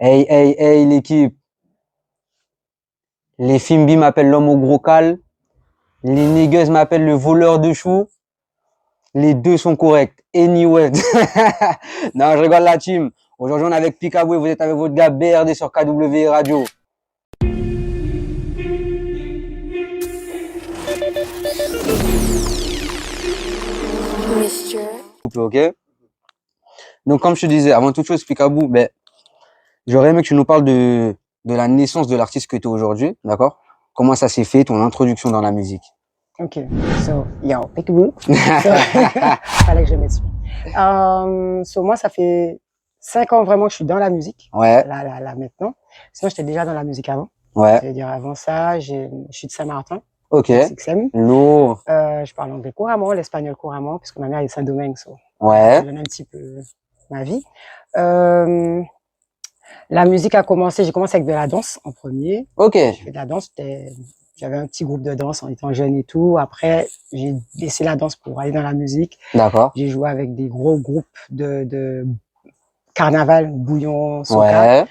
Hey, hey, hey, l'équipe. Les Fimbi m'appellent l'homme au gros cal. Les niggas m'appellent le voleur de choux. Les deux sont corrects. Anyway. Non, je rigole la team. Aujourd'hui, on est avec Pikabou et vous êtes avec votre gars BRD sur KW Radio. Ok. Donc, comme je te disais, avant toute chose, Pikabou, ben, j'aurais aimé que tu nous parles de la naissance de l'artiste que tu es aujourd'hui, d'accord? Comment ça s'est fait, ton introduction dans la musique? Okay, so yo, Peekaboo. So, fallait que je mette so moi, ça fait 5 ans vraiment que je suis dans la musique. Ouais, Là, maintenant. Sinon, j'étais déjà dans la musique avant. ouais, C'est-à-dire avant ça, je suis de Saint-Martin, ok. SXM. Lourd. Je parle anglais couramment, l'espagnol couramment, puisque ma mère est de Saint-Domingue, so Ouais, je donne un petit peu ma vie. La musique a commencé, j'ai commencé avec de la danse en premier. ok. Je fais de la danse, j'avais un petit groupe de danse en étant jeune et tout. Après, j'ai laissé la danse pour aller dans la musique. D'accord. J'ai joué avec des gros groupes de carnaval, bouillon, soca, Ouais,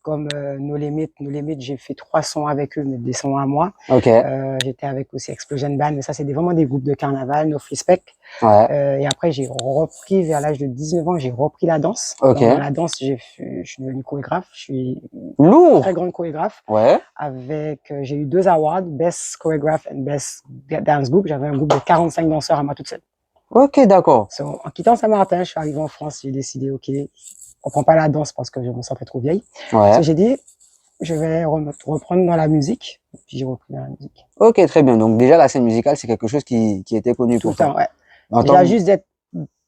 comme No Limit. No Limit, j'ai fait 3 sons avec eux, mais des sons à moi. ok. J'étais avec aussi Explosion Band, mais ça, c'est vraiment des groupes de carnaval, No Free Spec. Ouais, Et après, j'ai repris, vers l'âge de 19 ans, j'ai repris la danse. ok. Dans la danse, je suis devenu chorégraphe. Je suis Lourd. très grande chorégraphe. Ouais, Avec, j'ai eu 2 awards, Best Choreograph and Best Dance Group. J'avais un groupe de 45 danseurs à moi toute seule. ok, d'accord. So, en quittant Saint-Martin, je suis arrivé en France, j'ai décidé, OK, on prend pas la danse parce que je me sentais trop vieille. Ouais. So, j'ai dit, je vais reprendre dans la musique. Puis j'ai repris dans la musique. Ok, très bien. Donc déjà, la scène musicale, c'est quelque chose qui était connu Tout pour le temps, toi. ouais. En Déjà, tant... juste d'être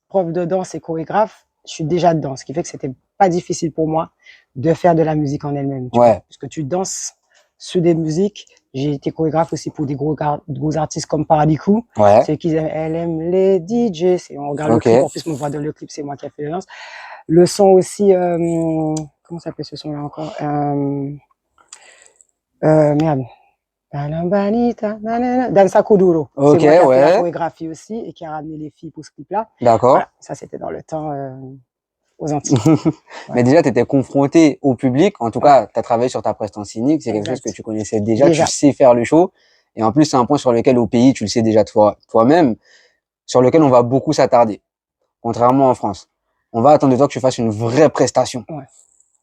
prof de danse et chorégraphe, je suis déjà dedans. Ce qui fait que c'était pas difficile pour moi de faire de la musique en elle-même. Tu Ouais. vois, puisque tu danses sur des musiques. J'ai été chorégraphe aussi pour des gros artistes comme Paradis Crew. Ouais, C'est qu'ils aiment, elle aime les DJ. On regarde le ok. clip. En plus, on voit dans le clip, c'est moi qui ai fait la danse. Le son aussi, comment s'appelle ce son-là encore? Merde. Danza Kuduro. Ok, C'est moi qui a fait la ouais, chorégraphie aussi et qui a ramené les filles pour ce clip-là. d'accord. Voilà, ça c'était dans le temps aux Antilles. Mais déjà, tu étais confronté au public. En tout Ouais, cas, tu as travaillé sur ta prestance scénique. C'est quelque chose que exact. tu connaissais déjà. Tu Déjà. sais faire le show. Et en plus, c'est un point sur lequel au pays, tu le sais déjà toi-même, sur lequel on va beaucoup s'attarder. Contrairement en France. On va attendre de toi que tu fasses une vraie prestation. Ouais.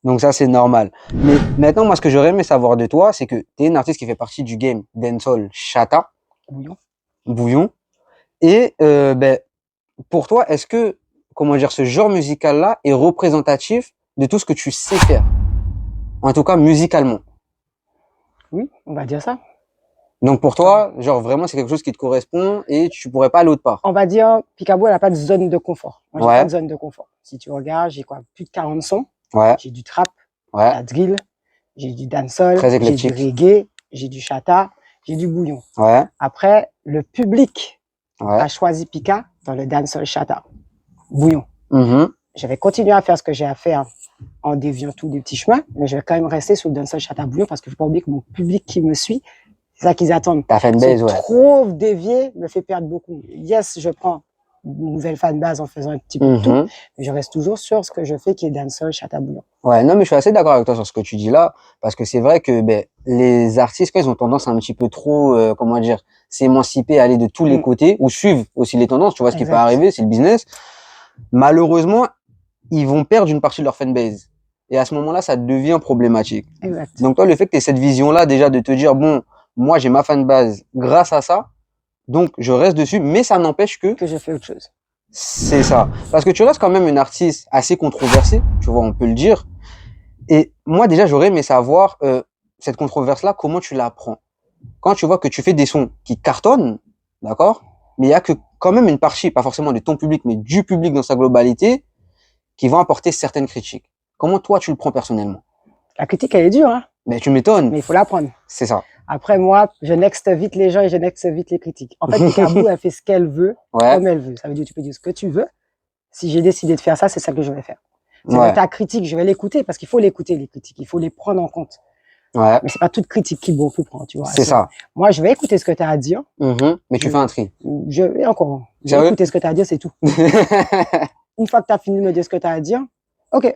Donc ça, c'est normal. Mais maintenant, moi, ce que j'aurais aimé savoir de toi, c'est que tu es une artiste qui fait partie du game dancehall Chata, Bouillon. Bouillon. Et ben, pour toi, est-ce que, comment dire, ce genre musical-là est représentatif de tout ce que tu sais faire? En tout cas, musicalement. Oui, on va dire ça. Donc pour toi, genre vraiment, c'est quelque chose qui te correspond et tu pourrais pas aller autre part. On va dire, Pikaboo, elle n'a pas de zone de confort. Moi, j'ai pas Ouais, de zone de confort. Si tu regardes, j'ai quoi? Plus de 40 sons. ouais, J'ai du trap, de ouais. la drill, j'ai du dancehall, Très j'ai du éclectique. reggae, j'ai du chata, j'ai du bouillon. Ouais, Après, le public ouais. a choisi Pika dans le dancehall chata. Bouillon. Mhm. Je vais continuer à faire ce que j'ai à faire en déviant tous les petits chemins, mais je vais quand même rester sur le dancehall chata bouillon parce que je ne faut pas oublier que mon public qui me suit, c'est ça qu'ils attendent. Ta fanbase, ouais. Trop dévié me fait perdre beaucoup. Yes, je prends une nouvelle fanbase en faisant un petit peu de tout, Mhm. mais je reste toujours sur ce que je fais qui est dancehall chata bouillon. Ouais, non, mais je suis assez d'accord avec toi sur ce que tu dis là, parce que c'est vrai que ben, les artistes, quand ils ont tendance à un petit peu trop, comment dire, s'émanciper, aller de tous les côtés, ou suivre aussi les tendances, tu vois, ce qui peut Exact. arriver, c'est le business. Malheureusement, ils vont perdre une partie de leur fanbase. Et à ce moment-là, ça devient problématique. Exact. Donc toi, le fait que tu aies cette vision-là déjà de te dire, bon, moi j'ai ma fanbase grâce à ça, donc je reste dessus, mais ça n'empêche que Que je fais autre chose. c'est ça. Parce que tu restes quand même une artiste assez controversée, tu vois, on peut le dire. Et moi déjà, j'aurais aimé savoir cette controverse-là, comment tu la prends. Quand tu vois que tu fais des sons qui cartonnent, d'accord, mais il y a que quand même une partie, pas forcément de ton public, mais du public dans sa globalité, qui vont apporter certaines critiques. Comment toi tu le prends personnellement? La critique, elle est dure, hein, Mais tu m'étonnes. mais il faut la prendre. C'est ça. Après, moi, je next vite les gens et je next vite les critiques. En fait, Pikaboo, elle fait ce qu'elle veut, Ouais, comme elle veut. Ça veut dire, tu peux dire ce que tu veux. Si j'ai décidé de faire ça, c'est ça que je vais faire. C'est ouais, ta critique, je vais l'écouter parce qu'il faut l'écouter, les critiques. Il faut les prendre en compte. ouais. Mais c'est pas toute critique qui beaucoup prend, tu vois. C'est ça. Moi, je vais écouter ce que tu as à dire. Mhm. Mais tu fais un tri. Je vais Sérieux? écouter ce que tu as à dire, c'est tout. Une fois que tu as fini de me dire ce que tu as à dire, OK.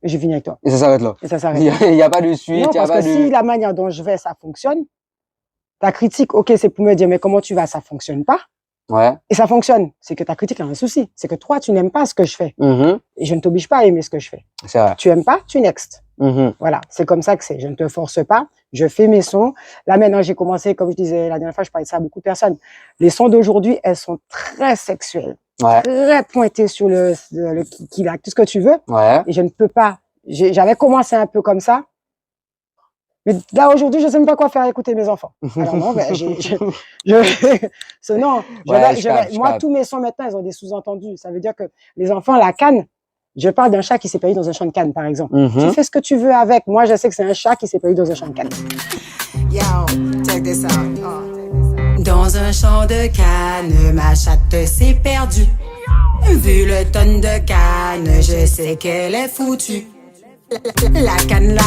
et je finis avec toi. Et ça s'arrête là. Et ça s'arrête. Il y a pas de suite, Non, il y a parce pas que de... si la manière dont je vais, ça fonctionne, ta critique, ok, c'est pour me dire, mais comment tu vas, ça fonctionne pas. Ouais. Et ça fonctionne. C'est que ta critique a un souci. C'est que toi, tu n'aimes pas ce que je fais. Et je ne t'oblige pas à aimer ce que je fais. C'est vrai. Tu aimes pas, tu next. Voilà, c'est comme ça que c'est. Je ne te force pas. Je fais mes sons. Là, maintenant, j'ai commencé, comme je disais la dernière fois, je parlais de ça à beaucoup de personnes. Les sons d'aujourd'hui, elles sont très sexuelles. Ouais. Très pointées sur le kiki-là, tout ce que tu veux. Ouais. Et je ne peux pas. J'avais commencé un peu comme ça. Mais là, aujourd'hui, je ne sais même pas quoi faire écouter mes enfants. Alors non, ben, non, moi, tous mes sons maintenant, ils ont des sous-entendus. Ça veut dire que les enfants, la canne, je parle d'un chat qui s'est perdu dans un champ de canne, par exemple. Tu fais ce que tu veux avec. Moi, je sais que c'est un chat qui s'est perdu dans un champ de canne. Yo, check this out. Dans un champ de canne, ma chatte s'est perdue. Vu le tonne de canne, je sais qu'elle est foutue. La canne,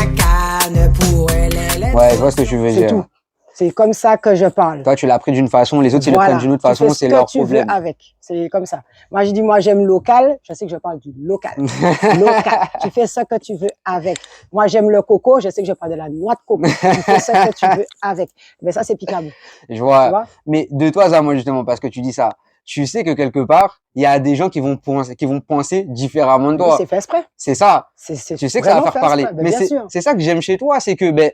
pour elle, elle est... Ouais, je vois ce que tu veux C'est dire. tout. C'est comme ça que je parle. Toi, tu l'as pris d'une façon, les autres, ils le prennent d'une autre façon, c'est leur problème. Tu fais ce que tu veux avec. C'est comme ça. Moi, je dis, moi, j'aime local. Je sais que je parle du local. Local. Tu fais ce que tu veux avec. Moi, j'aime le coco. Je sais que je parle de la noix de coco. Tu fais ce que tu veux avec. Mais ça, c'est Picaboo. Je vois. Mais de toi à moi, justement, parce que tu dis ça, tu sais que quelque part, il y a des gens qui vont penser différemment de toi. C'est fait exprès. C'est ça. Tu sais que ça va faire parler. Ben, mais c'est ça que j'aime chez toi, c'est que, ben,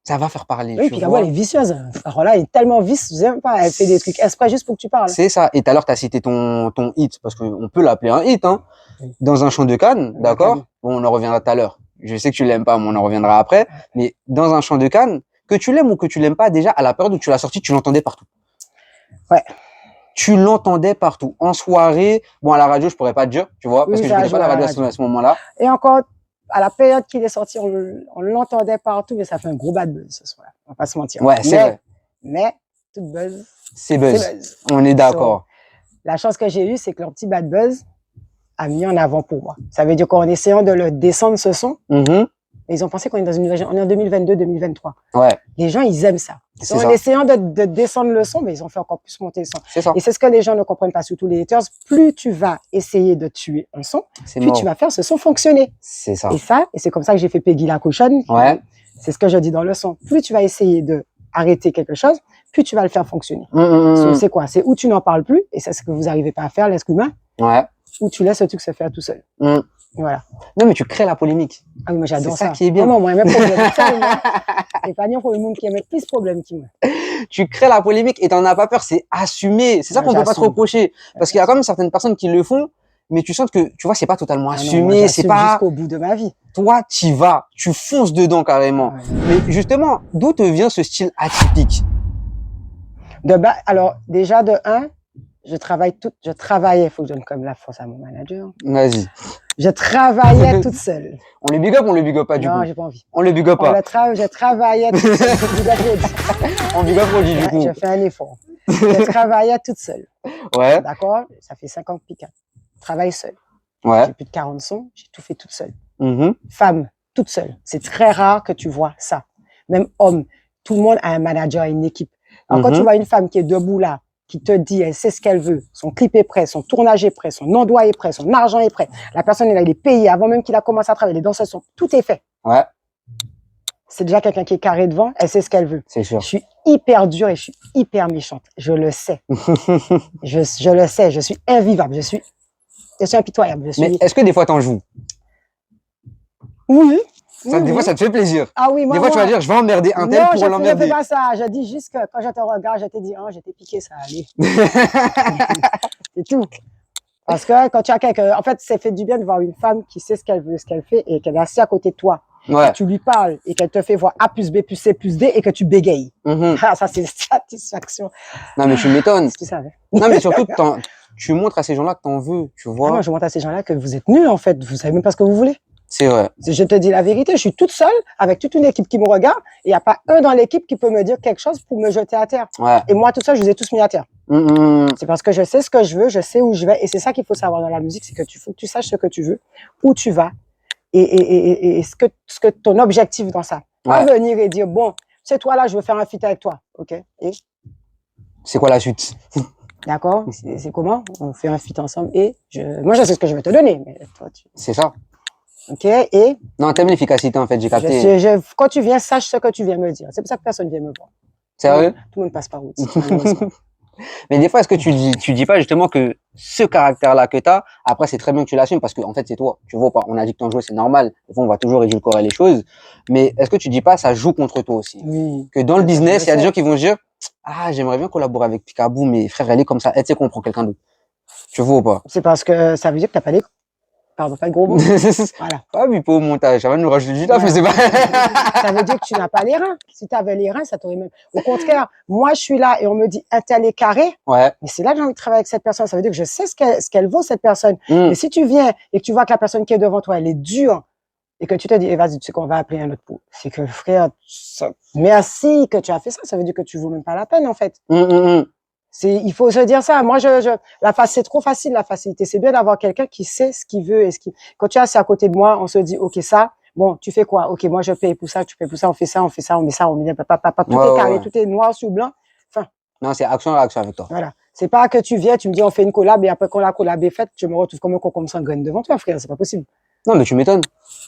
ça va faire parler. Oui, puis elle est vicieuse. Alors là, elle est tellement vice, je sais pas, elle fait des trucs exprès juste pour que tu parles. C'est ça. Et tout à l'heure, tu as cité ton hit, parce qu'on peut l'appeler un hit, hein. Oui. Dans un champ de canne, d'accord? Bon, on en reviendra tout à l'heure. Je sais que tu l'aimes pas, mais on en reviendra après. Mais dans un champ de canne, que tu l'aimes ou que tu l'aimes pas, déjà, à la période où tu l'as sorti, tu l'entendais partout. Ouais. Tu l'entendais partout. En soirée, bon, à la radio, je pourrais pas te dire, tu vois, parce que je n'écoutais pas la radio à ce moment-là. Et encore, à la période qu'il est sorti, on l'entendait partout, mais ça fait un gros bad buzz ce soir-là. On va pas se mentir. Ouais, c'est vrai. Mais, toute buzz. C'est buzz. On est d'accord. La chance que j'ai eue, c'est que leur petit bad buzz a mis en avant pour moi. Ça veut dire qu'en essayant de le descendre ce son, ils ont pensé qu'on est dans une nouvelle, on est en 2022, 2023. Ouais. Les gens, ils aiment ça. En essayant de descendre le son, mais ils ont fait encore plus monter le son. C'est ça. Et c'est ce que les gens ne comprennent pas, surtout les haters. Plus tu vas essayer de tuer un son, plus tu vas faire ce son fonctionner. C'est ça. Et c'est comme ça que j'ai fait Peggy la cochonne. Ouais. C'est ce que je dis dans le son. Plus tu vas essayer de arrêter quelque chose, plus tu vas le faire fonctionner. C'est quoi? C'est où tu n'en parles plus, et c'est ce que vous n'arrivez pas à faire, l'être humain. Ouais. Ou tu laisses le truc se faire tout seul. Voilà. Non, mais tu crées la polémique. Ah oui, moi j'adore ça. C'est ça qui est bien. Non, moi, même problème. C'est pas bien pour le monde qui aime plus de problèmes qui moi. Tu crées la polémique et t'en as pas peur, c'est assumé. C'est ça qu'on peut pas te reprocher. Parce qu'il y a quand même certaines personnes qui le font, mais tu sens que, tu vois, c'est pas totalement assumé, c'est pas... jusqu'au bout de ma vie. Toi, t'y vas, tu fonces dedans carrément. Mais justement, d'où te vient ce style atypique? Alors, déjà, de un, je travaillais, faut que je donne comme la force à mon manager. Vas-y. Je travaillais toute seule. On le big up pas du coup? Non, j'ai pas envie. On le big up pas. Je travaillais toute seule. On big up Roddy du coup. Je fais un effort. Je travaillais toute seule. Ouais. D'accord? Ça fait 5 ans que Pika. Travaille seule. Ouais. J'ai plus de 40 sons, j'ai tout fait toute seule. Femme, toute seule. C'est très rare que tu vois ça. Même homme, tout le monde a un manager, une équipe. Alors quand tu vois une femme qui est debout là, qui te dit, elle sait ce qu'elle veut, son clip est prêt, son tournage est prêt, son endroit est prêt, son argent est prêt, la personne est là, il est payé avant même qu'il a commencé à travailler, les danseurs sont, tout est fait. Ouais. C'est déjà quelqu'un qui est carré devant, elle sait ce qu'elle veut. C'est sûr. Je suis hyper dure et je suis hyper méchante. Je le sais. je le sais. Je suis invivable. Je suis impitoyable. Mais est-ce que des fois t'en joues? Oui. Ça, des fois, ça te fait plaisir. Ah oui, moi. Des fois, tu vas dire, je vais emmerder un tel pour l'emmerder. Non, je fais pas ça. Je dis juste que quand je te regarde, je te dis, oh, j'étais piqué, ça allait. C'est tout. Parce que quand tu as quelqu'un, en fait, ça fait du bien de voir une femme qui sait ce qu'elle veut, ce qu'elle fait et qu'elle est assise à côté de toi. Ouais. Que tu lui parles et qu'elle te fait voir A plus B plus C plus D et que tu bégayes. Ah, ça, c'est une satisfaction. Non, mais tu m'étonnes. Tu savais. Non, mais surtout, tu montres à ces gens-là que t'en veux, tu vois. Ah, moi, je montre à ces gens-là que vous êtes nuls, en fait. Vous savez même pas ce que vous voulez. C'est vrai. Je te dis la vérité, je suis toute seule avec toute une équipe qui me regarde et il n'y a pas un dans l'équipe qui peut me dire quelque chose pour me jeter à terre. Ouais. Et moi, toute seule, je vous ai tous mis à terre. C'est parce que je sais ce que je veux, je sais où je vais et c'est ça qu'il faut savoir dans la musique, c'est que faut que tu saches ce que tu veux, où tu vas et ce que ton objectif dans ça. Pas venir et dire, bon, c'est toi là, je veux faire un feat avec toi. OK? Et? C'est quoi la suite? D'accord? C'est comment? On fait un feat ensemble et moi, je sais ce que je vais te donner, mais toi, C'est ça. OK? Et Non, t'aimes l'efficacité, en fait, j'ai capté. quand tu viens, sache ce que tu viens me dire. C'est pour ça que personne vient me voir. Sérieux? Tout le monde passe par route, malheureusement. Mais des fois, est-ce que tu dis pas justement que ce caractère-là que t'as, après, c'est très bien que tu l'assumes parce que, en fait, c'est toi. Tu vois pas. On a dit que t'en jouais, c'est normal. Des fois, on va toujours édulcorer les choses. Mais est-ce que tu dis pas, ça joue contre toi aussi? Oui. Que dans le business, Je il y a des sais. gens qui vont se dire, ah, j'aimerais bien collaborer avec Picaboo, mais frère, elle est comme ça. Elle sait qu'on prend quelqu'un d'autre. Tu vois ou pas? C'est parce que ça veut dire que t'as pas les... Pardon, pas de gros mots. Voilà. Ah, puis pas au montage. Ça va nous rajouter du taf, mais c'est pas. Ça veut dire que tu n'as pas les reins. Si tu avais les reins, ça t'aurait même... Au contraire, moi, je suis là et on me dit, un tel est carré. Ouais. Mais c'est là que j'ai envie de travailler avec cette personne. Ça veut dire que je sais ce qu'elle vaut, cette personne. Mm. Mais si tu viens et que tu vois que la personne qui est devant toi, elle est dure et que tu te dis, eh, vas-y, tu sais qu'on va appeler un autre pot. C'est que, frère, merci que tu as fait ça. Ça veut dire que tu vaux même pas la peine, en fait. Il faut se dire ça. Moi, c'est trop facile, la facilité. C'est bien d'avoir quelqu'un qui sait ce qu'il veut et quand tu es assis à côté de moi, on se dit, OK, ça, bon, tu fais quoi? OK, moi, je paye pour ça, tu payes pour ça, on fait ça, on fait ça, on met ça, on met papa, tout est carré, tout est noir sur blanc. Enfin. Non, c'est action-réaction avec toi. Voilà. C'est pas que tu viens, tu me dis, on fait une collab et après, quand la collab est faite, je me retrouve comme un concombre sans graine devant toi, frère. C'est pas possible. Non, mais tu m'étonnes.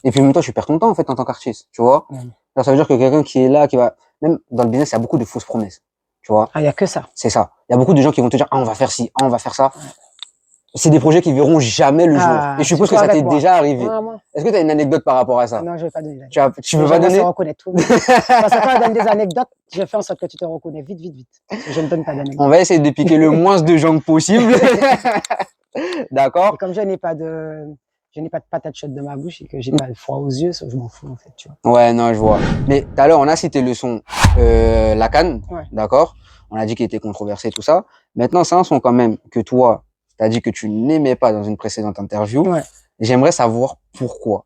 Et puis, même toi, tu perds ton temps, en fait, en tant qu'artiste. Tu vois? Alors, ça veut dire que quelqu'un qui est là, qui va, même dans le business, il y a beaucoup de fausses promesses. Tu vois? Ah, il y a que ça. C'est ça. Il y a beaucoup de gens qui vont te dire, ah, on va faire ci, ah, on va faire ça. C'est des projets qui verront jamais le jour. Et je suppose que ça t'est déjà arrivé. Est-ce que tu as une anecdote par rapport à ça? Non, je vais pas donner. Tu veux pas donner? Je vais reconnaître tout. Parce que quand je donne des anecdotes, je fais en sorte que tu te reconnais vite. Je ne donne pas d'anecdotes. On va essayer de piquer le moins de gens possible. D'accord? Et comme je n'ai pas de patate chaude de ma bouche et que j'ai pas le froid aux yeux, ça, je m'en fous, en fait, tu vois. Ouais, non, je vois. Mais tout à l'heure, on a cité le son, La Canne. Ouais. D'accord? On a dit qu'il était controversé, tout ça. Maintenant, c'est un son quand même que toi, t'as dit que tu n'aimais pas dans une précédente interview. Ouais. J'aimerais savoir pourquoi.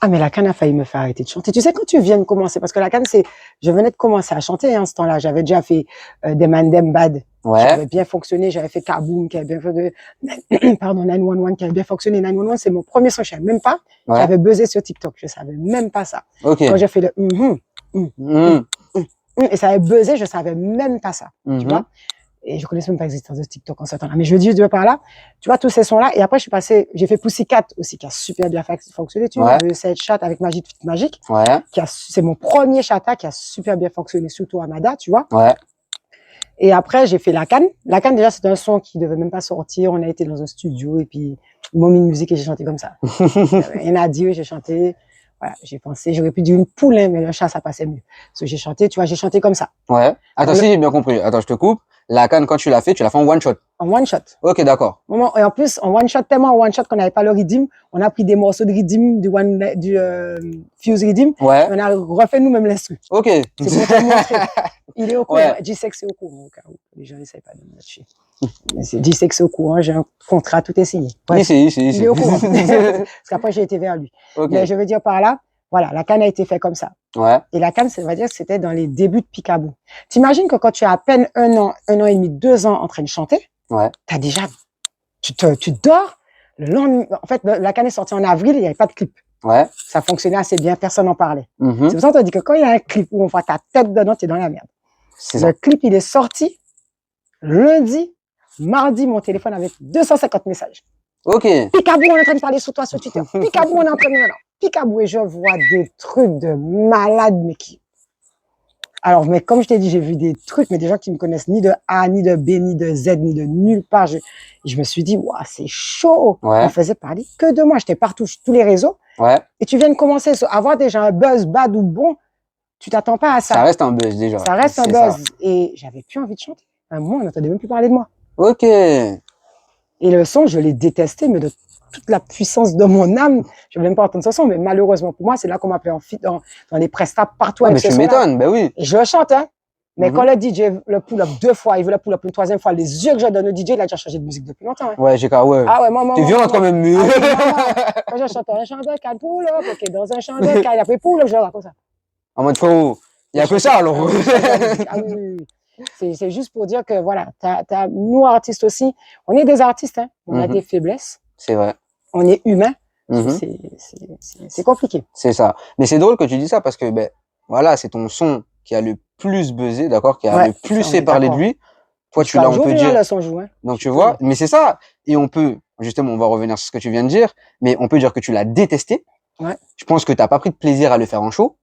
Ah, mais La Canne a failli me faire arrêter de chanter. Tu sais, quand tu viens de commencer, parce que La Canne, je venais de commencer à chanter, hein, ce temps-là. J'avais déjà fait des Mandem Bad. Ouais. J'avais bien fonctionné. J'avais fait Kaboom, qui avait bien fait pardon, 911, qui avait bien fonctionné. 911, c'est mon premier son. Je savais même pas. Ouais. J'avais buzzé sur TikTok. Je savais même pas ça. Ok. Quand j'ai fait le et ça avait buzzé, je savais même pas ça. Tu vois? Et je connaissais même pas l'existence de TikTok en ce temps-là. Mais je veux dire, de par là, tu vois, tous ces sons-là. Et après, j'ai fait Pussycat aussi, qui a super bien fonctionné, tu vois. Cette chat avec Magique. Ouais. C'est mon premier chata qui a super bien fonctionné, surtout Amada, tu vois. Ouais. Et après, j'ai fait La Canne. La Canne, déjà, c'est un son qui devait même pas sortir. On a été dans un studio et puis, ils m'ont mis une musique et j'ai chanté comme ça. Rien à dire, j'ai chanté. Voilà, j'ai pensé, j'aurais pu dire une poule, hein, mais le chat, ça passait mieux. Parce que j'ai chanté, tu vois, j'ai chanté comme ça. Ouais. Attends, si j'ai bien compris. Attends, je te coupe. La Canne, quand tu l'as fait en one shot. En one shot. Ok, d'accord. Et en plus, en one shot, tellement en one shot qu'on n'avait pas le rhythm, on a pris des morceaux de rhythm du Fuse Rhythm. Ouais. On a refait nous-mêmes l'instru. Ok. C'est pour te montrer. Il est au courant. Ouais. G-Sex c'est au courant, au cas où. Les gens n'essayent pas de me lâcher. G-Sex c'est au courant, j'ai un contrat, tout est signé. Ouais. Il est au courant. Parce qu'après, j'ai été vers lui. Okay. Mais je veux dire par là, voilà, La Canne a été fait comme ça. Ouais. Et La Canne, ça veut dire que c'était dans les débuts de Picaboo. T'imagines que quand tu as à peine 1 an et demi, 2 ans en train de chanter, ouais. T'as déjà, tu dors, le lendemain, en fait, La Canne est sortie en avril, il n'y avait pas de clip. Ouais. Ça fonctionnait assez bien, personne n'en parlait. C'est pour ça qu'on te dit que quand il y a un clip où on voit ta tête dedans, t'es dans la merde. Le clip, il est sorti lundi, mardi, mon téléphone avait 250 messages. Ok. Picaboo, on est en train de parler sur toi sur Twitter. Picaboo, on est en train de... Picaboo, et je vois des trucs de malades, mais qui... Alors, mais comme je t'ai dit, j'ai vu des trucs, mais des gens qui me connaissent ni de A, ni de B, ni de Z, ni de nulle part. Je me suis dit, waouh, c'est chaud. Ouais. On faisait parler que de moi. J'étais partout, sur tous les réseaux. Ouais. Et tu viens de commencer à avoir déjà un buzz bad ou bon. Tu t'attends pas à ça. Ça reste un buzz déjà. Ça reste un buzz. Ça. Et j'avais plus envie de chanter. À un moment, on n'entendait même plus parler de moi. Ok. Et le son, je l'ai détesté, mais de toute la puissance de mon âme. Je ne voulais même pas entendre ce son, mais malheureusement pour moi, c'est là qu'on m'appelait en fit dans les prestats partout. Mais tu m'étonnes, ben oui. Et je chante, hein. Mais quand le DJ le pull-up 2 fois, il veut le pull-up une 3e fois, les yeux que je donne au DJ, il a déjà changé de musique depuis longtemps. Hein. Ouais, ouais. Ah ouais, moi. T'es violente quand même, mais. Quand je chante un chant de calme, pull-up, ok, dans un chant de calme, après pull-up, je le comme ça. En mode frérot, il n'y a que ça alors. Ah oui. C'est juste pour dire que voilà, nous artistes aussi, on est des artistes, hein. On a des faiblesses. C'est vrai. On est humains. C'est compliqué. C'est ça. Mais c'est drôle que tu dis ça parce que, ben, voilà, c'est ton son qui a le plus buzzé, d'accord, qui a le plus fait parler de lui. Toi, tu l'as, on peut dire. Là, son joue, hein. Donc, tu vois, mais c'est ça. Et on peut justement, on va revenir sur ce que tu viens de dire, mais on peut dire que tu l'as détesté. Ouais. Je pense que t'as pas pris de plaisir à le faire en show.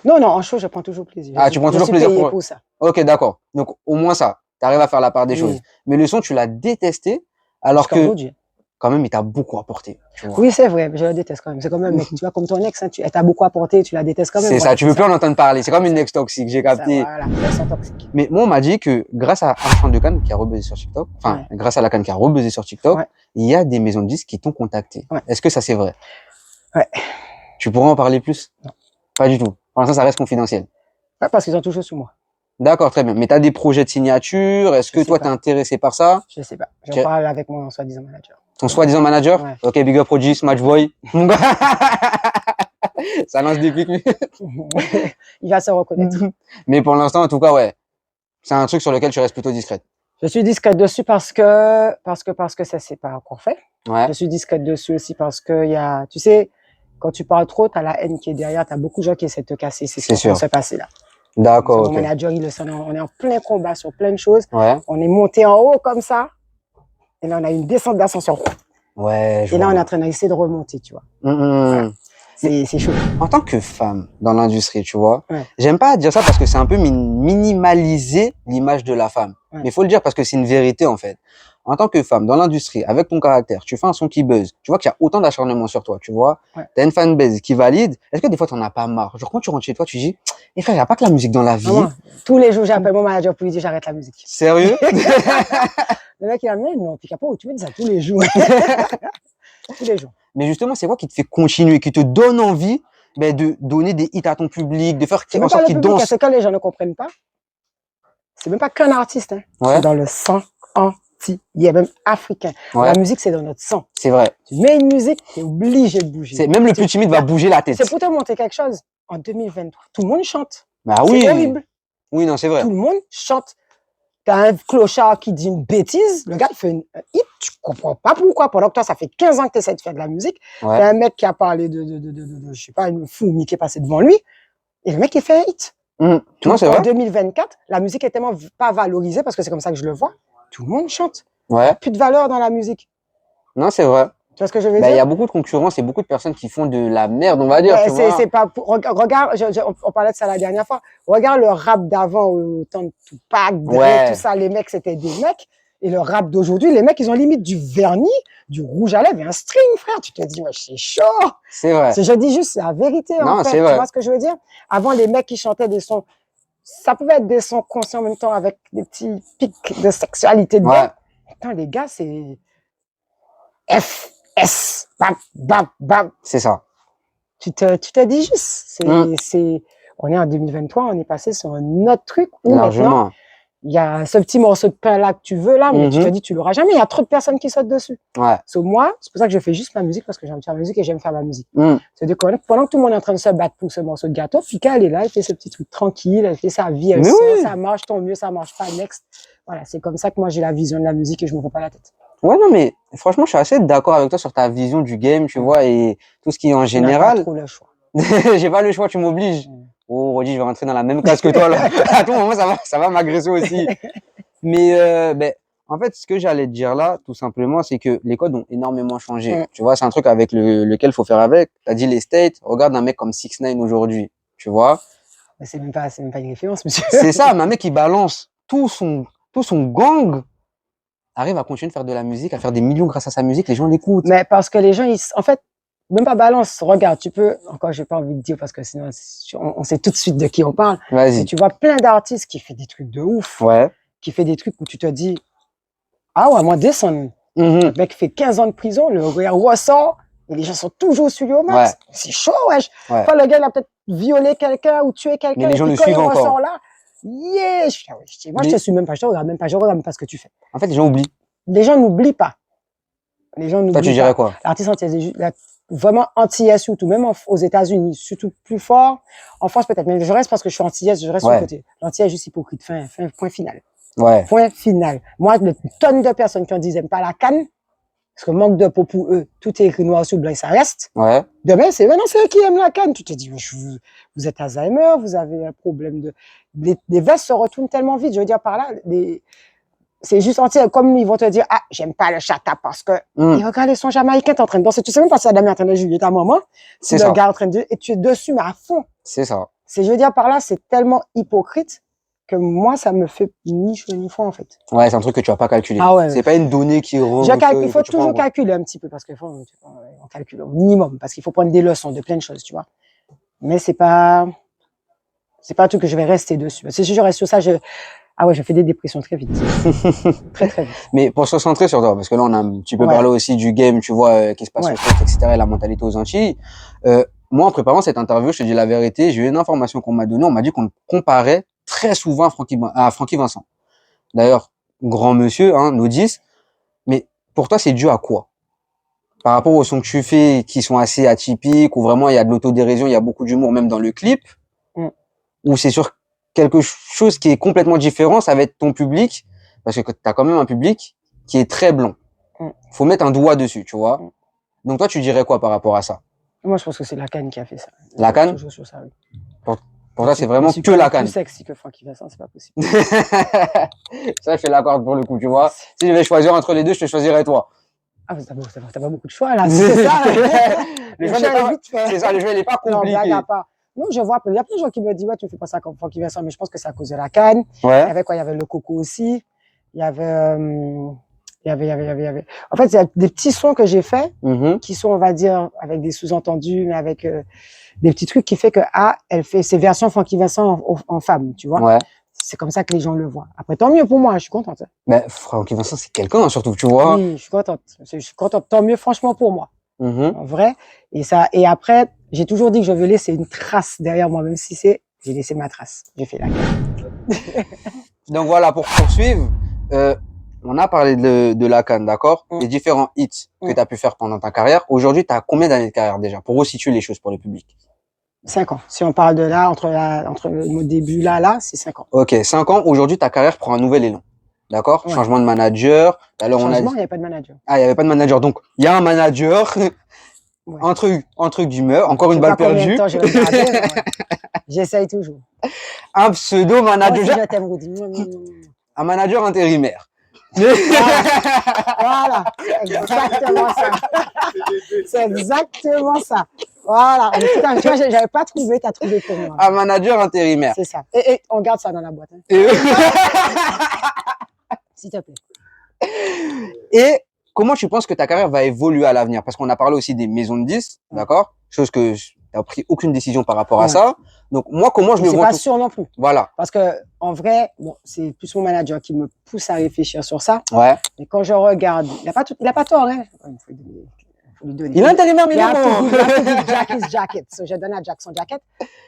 Non, non, en show, je prends toujours plaisir. Ah, tu prends toujours je suis plaisir payée pour... ça. Ok, d'accord. Donc, au moins ça, t'arrives à faire la part des Oui. choses. Mais le son, tu l'as détesté, alors Jusqu'à que, aujourd'hui. quand même, il t'a beaucoup apporté, tu vois. Oui, c'est vrai, mais je la déteste quand même. C'est comme un mec, tu vois, comme ton ex, hein, elle t'a beaucoup apporté, tu la détestes quand même. C'est Voilà, ça, tu veux plus en entendre parler. C'est comme une ex toxique, j'ai ça, capté. voilà, elles sont toxiques. Mais moi, on m'a dit que grâce à Archamp de Cannes qui a rebuzzé sur TikTok, enfin, Ouais. grâce à la Cannes qui a rebuzzé sur TikTok, Ouais. il y a des maisons de disques qui t'ont contacté. Ouais. Est-ce que ça c'est vrai? Ouais. Tu pourrais en parler plus? Non. Pas du tout. Pour l'instant, ça reste confidentiel. Ouais, parce qu'ils ont toujours sous moi. D'accord, très bien. Mais tu as des projets de signature? Est-ce que toi, t'es intéressé par ça? Je sais pas. J'en parle avec mon soi-disant manager. Ton soi-disant manager? Ouais. Ok, big up Prodigy, Matchboy. Ça lance des pics. Il va se reconnaître. Mais pour l'instant, en tout cas, ouais. C'est un truc sur lequel tu restes plutôt discrète. Je suis discrète dessus parce que ça s'est pas encore fait. Ouais. Je suis discrète dessus aussi parce que il y a, tu sais, quand tu parles trop, t'as la haine qui est derrière, t'as beaucoup de gens qui essaient de te casser. C'est ce qui va se passer là. D'accord. Mon manager, il le sait, on est en plein combat sur plein de choses. Ouais. On est monté en haut comme ça. Et là, on a une descente d'ascenseur. Ouais. Et là, on est en train d'essayer de remonter, tu vois. Voilà. C'est chaud. En tant que femme dans l'industrie, tu vois, ouais. J'aime pas dire ça parce que c'est un peu minimaliser l'image de la femme. Ouais. Mais il faut le dire parce que c'est une vérité, en fait. En tant que femme dans l'industrie, avec ton caractère, tu fais un son qui buzz, tu vois qu'il y a autant d'acharnement sur toi, tu vois. Ouais. T'as une fanbase qui valide. Est-ce que des fois, t'en as pas marre? Genre, quand tu rentres chez toi, tu dis, eh frère, y a pas que la musique dans la vie. Maman, tous les jours, j'appelle mon manager pour lui dire, j'arrête la musique. Sérieux? Le mec, il a dit, non, puis après, tu me dis ça tous les jours. Tous les jours. Mais justement, c'est quoi qui te fait continuer, qui te donne envie, de donner des hits à ton public, de faire en sorte qu'ils dansent? C'est quand les gens ne comprennent pas. C'est même pas qu'un artiste, hein. Ouais. C'est dans le sang entier, même africain. Ouais. La musique, c'est dans notre sang. C'est vrai. Tu mets une musique, t'es obligé de bouger. Même le plus timide va bouger la tête. C'est pour te montrer quelque chose. En 2023, tout le monde chante. Bah oui. C'est horrible. Oui, non, c'est vrai. Tout le monde chante. T'as un clochard qui dit une bêtise, le gars il fait un hit, tu comprends pas pourquoi. Pendant que toi, ça fait 15 ans que tu essaies de faire de la musique. Ouais. T'as un mec qui a parlé je sais pas, une fourmi qui est passée devant lui, et le mec il fait un hit. Non, c'est vrai. En 2024, la musique est tellement pas valorisée, parce que c'est comme ça que je le vois. Tout le monde chante. Ouais. Il n'y a plus de valeur dans la musique. Non, c'est vrai. Tu vois ce que je veux dire? Il y a beaucoup de concurrence et beaucoup de personnes qui font de la merde, on va dire. C'est pas regarde, on parlait de ça la dernière fois. Regarde le rap d'avant, au temps de Tupac, Dre, tout ça. Les mecs, c'était des mecs. Et le rap d'aujourd'hui, les mecs, ils ont limite du vernis, du rouge à lèvres et un string, frère. Tu te dis, ouais, c'est chaud. C'est vrai. Je dis juste la vérité, non, en fait. Tu vois ce que je veux dire? Avant, les mecs qui chantaient des sons, ça pouvait être des sons conscients en même temps avec des petits pics de sexualité dedans. Ouais. Putain, les gars, c'est F. S, bam, bam, bam. C'est ça. Tu te dis juste, on est en 2023, on est passé sur un autre truc où maintenant, il y a ce petit morceau de pain là que tu veux là, mais tu te dis, tu l'auras jamais, il y a trop de personnes qui sautent dessus. Ouais. Moi, c'est pour ça que je fais juste ma musique, parce que j'aime faire la musique et j'aime faire ma musique. C'est-à-dire que pendant que tout le monde est en train de se battre pour ce morceau de gâteau, Fika, elle est là, elle fait ce petit truc tranquille, elle fait sa vie, ça marche, tant mieux, ça marche pas, next. Voilà, c'est comme ça que moi j'ai la vision de la musique et je me prends pas la tête. Ouais, non, mais franchement, je suis assez d'accord avec toi sur ta vision du game, tu vois, et tout ce qui est en général. J'ai pas trop le choix. J'ai pas le choix, tu m'obliges. Oh, Rodi, je vais rentrer dans la même case que toi, là. À tout moment, ça va m'agresser aussi. Mais, en fait, ce que j'allais te dire là, tout simplement, c'est que les codes ont énormément changé. Tu vois, c'est un truc avec lequel faut faire avec. T'as dit les States, regarde un mec comme 6ix9ine aujourd'hui, tu vois. Mais c'est même pas une référence, monsieur. C'est ça, mais un mec qui balance tout son gang, arrive à continuer de faire de la musique, à faire des millions grâce à sa musique, les gens l'écoutent. Mais parce que les gens, en fait, même pas balance, regarde, tu peux, encore j'ai pas envie de dire parce que sinon on sait tout de suite de qui on parle. Vas-y. Tu vois plein d'artistes qui font des trucs de ouf. Ouais. Qui fait des trucs où tu te dis, ah ouais, moi descendre. Le mec fait 15 ans de prison, le gars ressort, et les gens sont toujours sur lui au max. Ouais. C'est chaud, wesh. Enfin, le gars, il a peut-être violé quelqu'un ou tué quelqu'un. Mais les gens le suivent encore. Ressort là, yeah! Moi, je te suis même pas, je regarde même pas ce que tu fais. En fait, les gens oublient. Les gens n'oublient pas. Les gens n'oublient pas. Toi, tu dirais quoi? L'artiste entier, vraiment antillais surtout, même aux États-Unis, surtout plus fort. En France, peut-être, mais je reste parce que je suis antillais, je reste sur le côté. L'antillais est juste hypocrite. Point final. Ouais. Point final. Moi, une tonne de personnes qui en disent, pas la canne, parce que manque de peau pour eux, tout est écrit noir sur blanc et ça reste. Ouais. Demain, c'est eux qui aiment la canne. Tu te dis, vous êtes Alzheimer, vous avez un problème les vestes se retournent tellement vite. Je veux dire par là, c'est juste entier. Comme ils vont te dire, ah, j'aime pas le chata parce que, et regarde, ils sont jamaïcains, t'es en train de danser. Tu sais même pas si la dame est en train de juger ta maman. C'est le ça. gars est en train de, et tu es dessus, mais à fond. C'est ça. Je veux dire par là, c'est tellement hypocrite que moi, ça me fait ni chaud ni froid, en fait. Ouais, c'est un truc que tu vas pas calculer. Ah ouais. C'est pas une donnée qui rentre. Il faut toujours calculer un petit peu parce qu'il faut, on calcule au minimum parce qu'il faut prendre des leçons de plein de choses, tu vois. Mais c'est pas un truc que je vais rester dessus. Si je reste sur ça, ah ouais, je fais des dépressions très vite. Très, très vite. Mais pour se concentrer sur toi, parce que là, on a un petit peu parlé aussi du game, tu vois, qui se passe au States, etc., et la mentalité aux Antilles. Moi, en préparant cette interview, je te dis la vérité, j'ai eu une information qu'on m'a donnée. On m'a dit qu'on comparait très souvent à Francky Vincent. D'ailleurs, grand monsieur, hein, nous disent. Mais pour toi, c'est dû à quoi? Par rapport aux sons que tu fais, qui sont assez atypiques, où vraiment il y a de l'autodérision, il y a beaucoup d'humour, même dans le clip, ou c'est sur quelque chose qui est complètement différent, ça va être ton public, parce que tu as quand même un public qui est très blanc. Faut mettre un doigt dessus, tu vois. Donc toi, tu dirais quoi par rapport à ça? Moi, je pense que c'est la canne qui a fait ça. La canne? Toujours sur ça, oui. Pour toi, c'est vraiment que la canne. Plus sexy que Francky Vincent, c'est pas possible. Ça, je te l'accorde pour le coup, tu vois. Si je devais choisir entre les deux, je te choisirais toi. Ah, t'as pas beaucoup de choix, là. C'est ça, le choix c'est ça, le jeu, il est pas compliqué. Non, pas. Non, je vois, il y a plein de gens qui me disent, ouais, tu fais pas ça comme Francky Vincent, mais je pense que c'est à cause de la canne. Ouais. Il y avait quoi? Il y avait le coco aussi. Il y avait, en fait, il y a des petits sons que j'ai faits, qui sont, on va dire, avec des sous-entendus, mais avec, des petits trucs qui fait que, elle fait ses versions Francky Vincent en femme, tu vois. Ouais. C'est comme ça que les gens le voient. Après, tant mieux pour moi, je suis contente. Mais Francky Vincent, c'est quelqu'un, surtout, tu vois. Oui, je suis contente. Je suis contente. Tant mieux, franchement, pour moi. En vrai. Et après, j'ai toujours dit que je veux laisser une trace derrière moi, même si j'ai laissé ma trace. J'ai fait la canne. Donc voilà, pour poursuivre, on a parlé de la canne, d'accord? Les différents hits que tu as pu faire pendant ta carrière. Aujourd'hui, tu as combien d'années de carrière déjà? Pour resituer les choses pour le public. 5 ans. Si on parle de là, entre mon début là, c'est 5 ans. Ok, 5 ans. Aujourd'hui, ta carrière prend un nouvel élan. D'accord? Changement de manager. Alors, Changement, il n'y avait pas de manager. Ah, il n'y avait pas de manager. Donc, il y a un manager. Entre guillemets, encore une balle perdue. J'essaye toujours. Un pseudo-manager. Je t'aime, Rudy. Un manager intérimaire. Voilà, c'est exactement ça. C'est exactement ça. Voilà. Tu vois, j'avais pas trouvé, t'as trouvé pour moi. Un manager intérimaire. C'est ça. Et on garde ça dans la boîte. Hein. S'il te plaît. Et comment tu penses que ta carrière va évoluer à l'avenir? Parce qu'on a parlé aussi des maisons de disques, d'accord? Chose que t'as pris aucune décision par rapport à ça. Donc, moi, comment je le vois? C'est pas sûr non plus. Voilà. Parce que, en vrai, bon, c'est plus mon manager qui me pousse à réfléchir sur ça. Ouais. Mais quand je regarde, il a pas tort, hein. Faut lui donner. Il est intérimaire, mais il a dit Jack is jacket. So, je donne à Jack son jacket.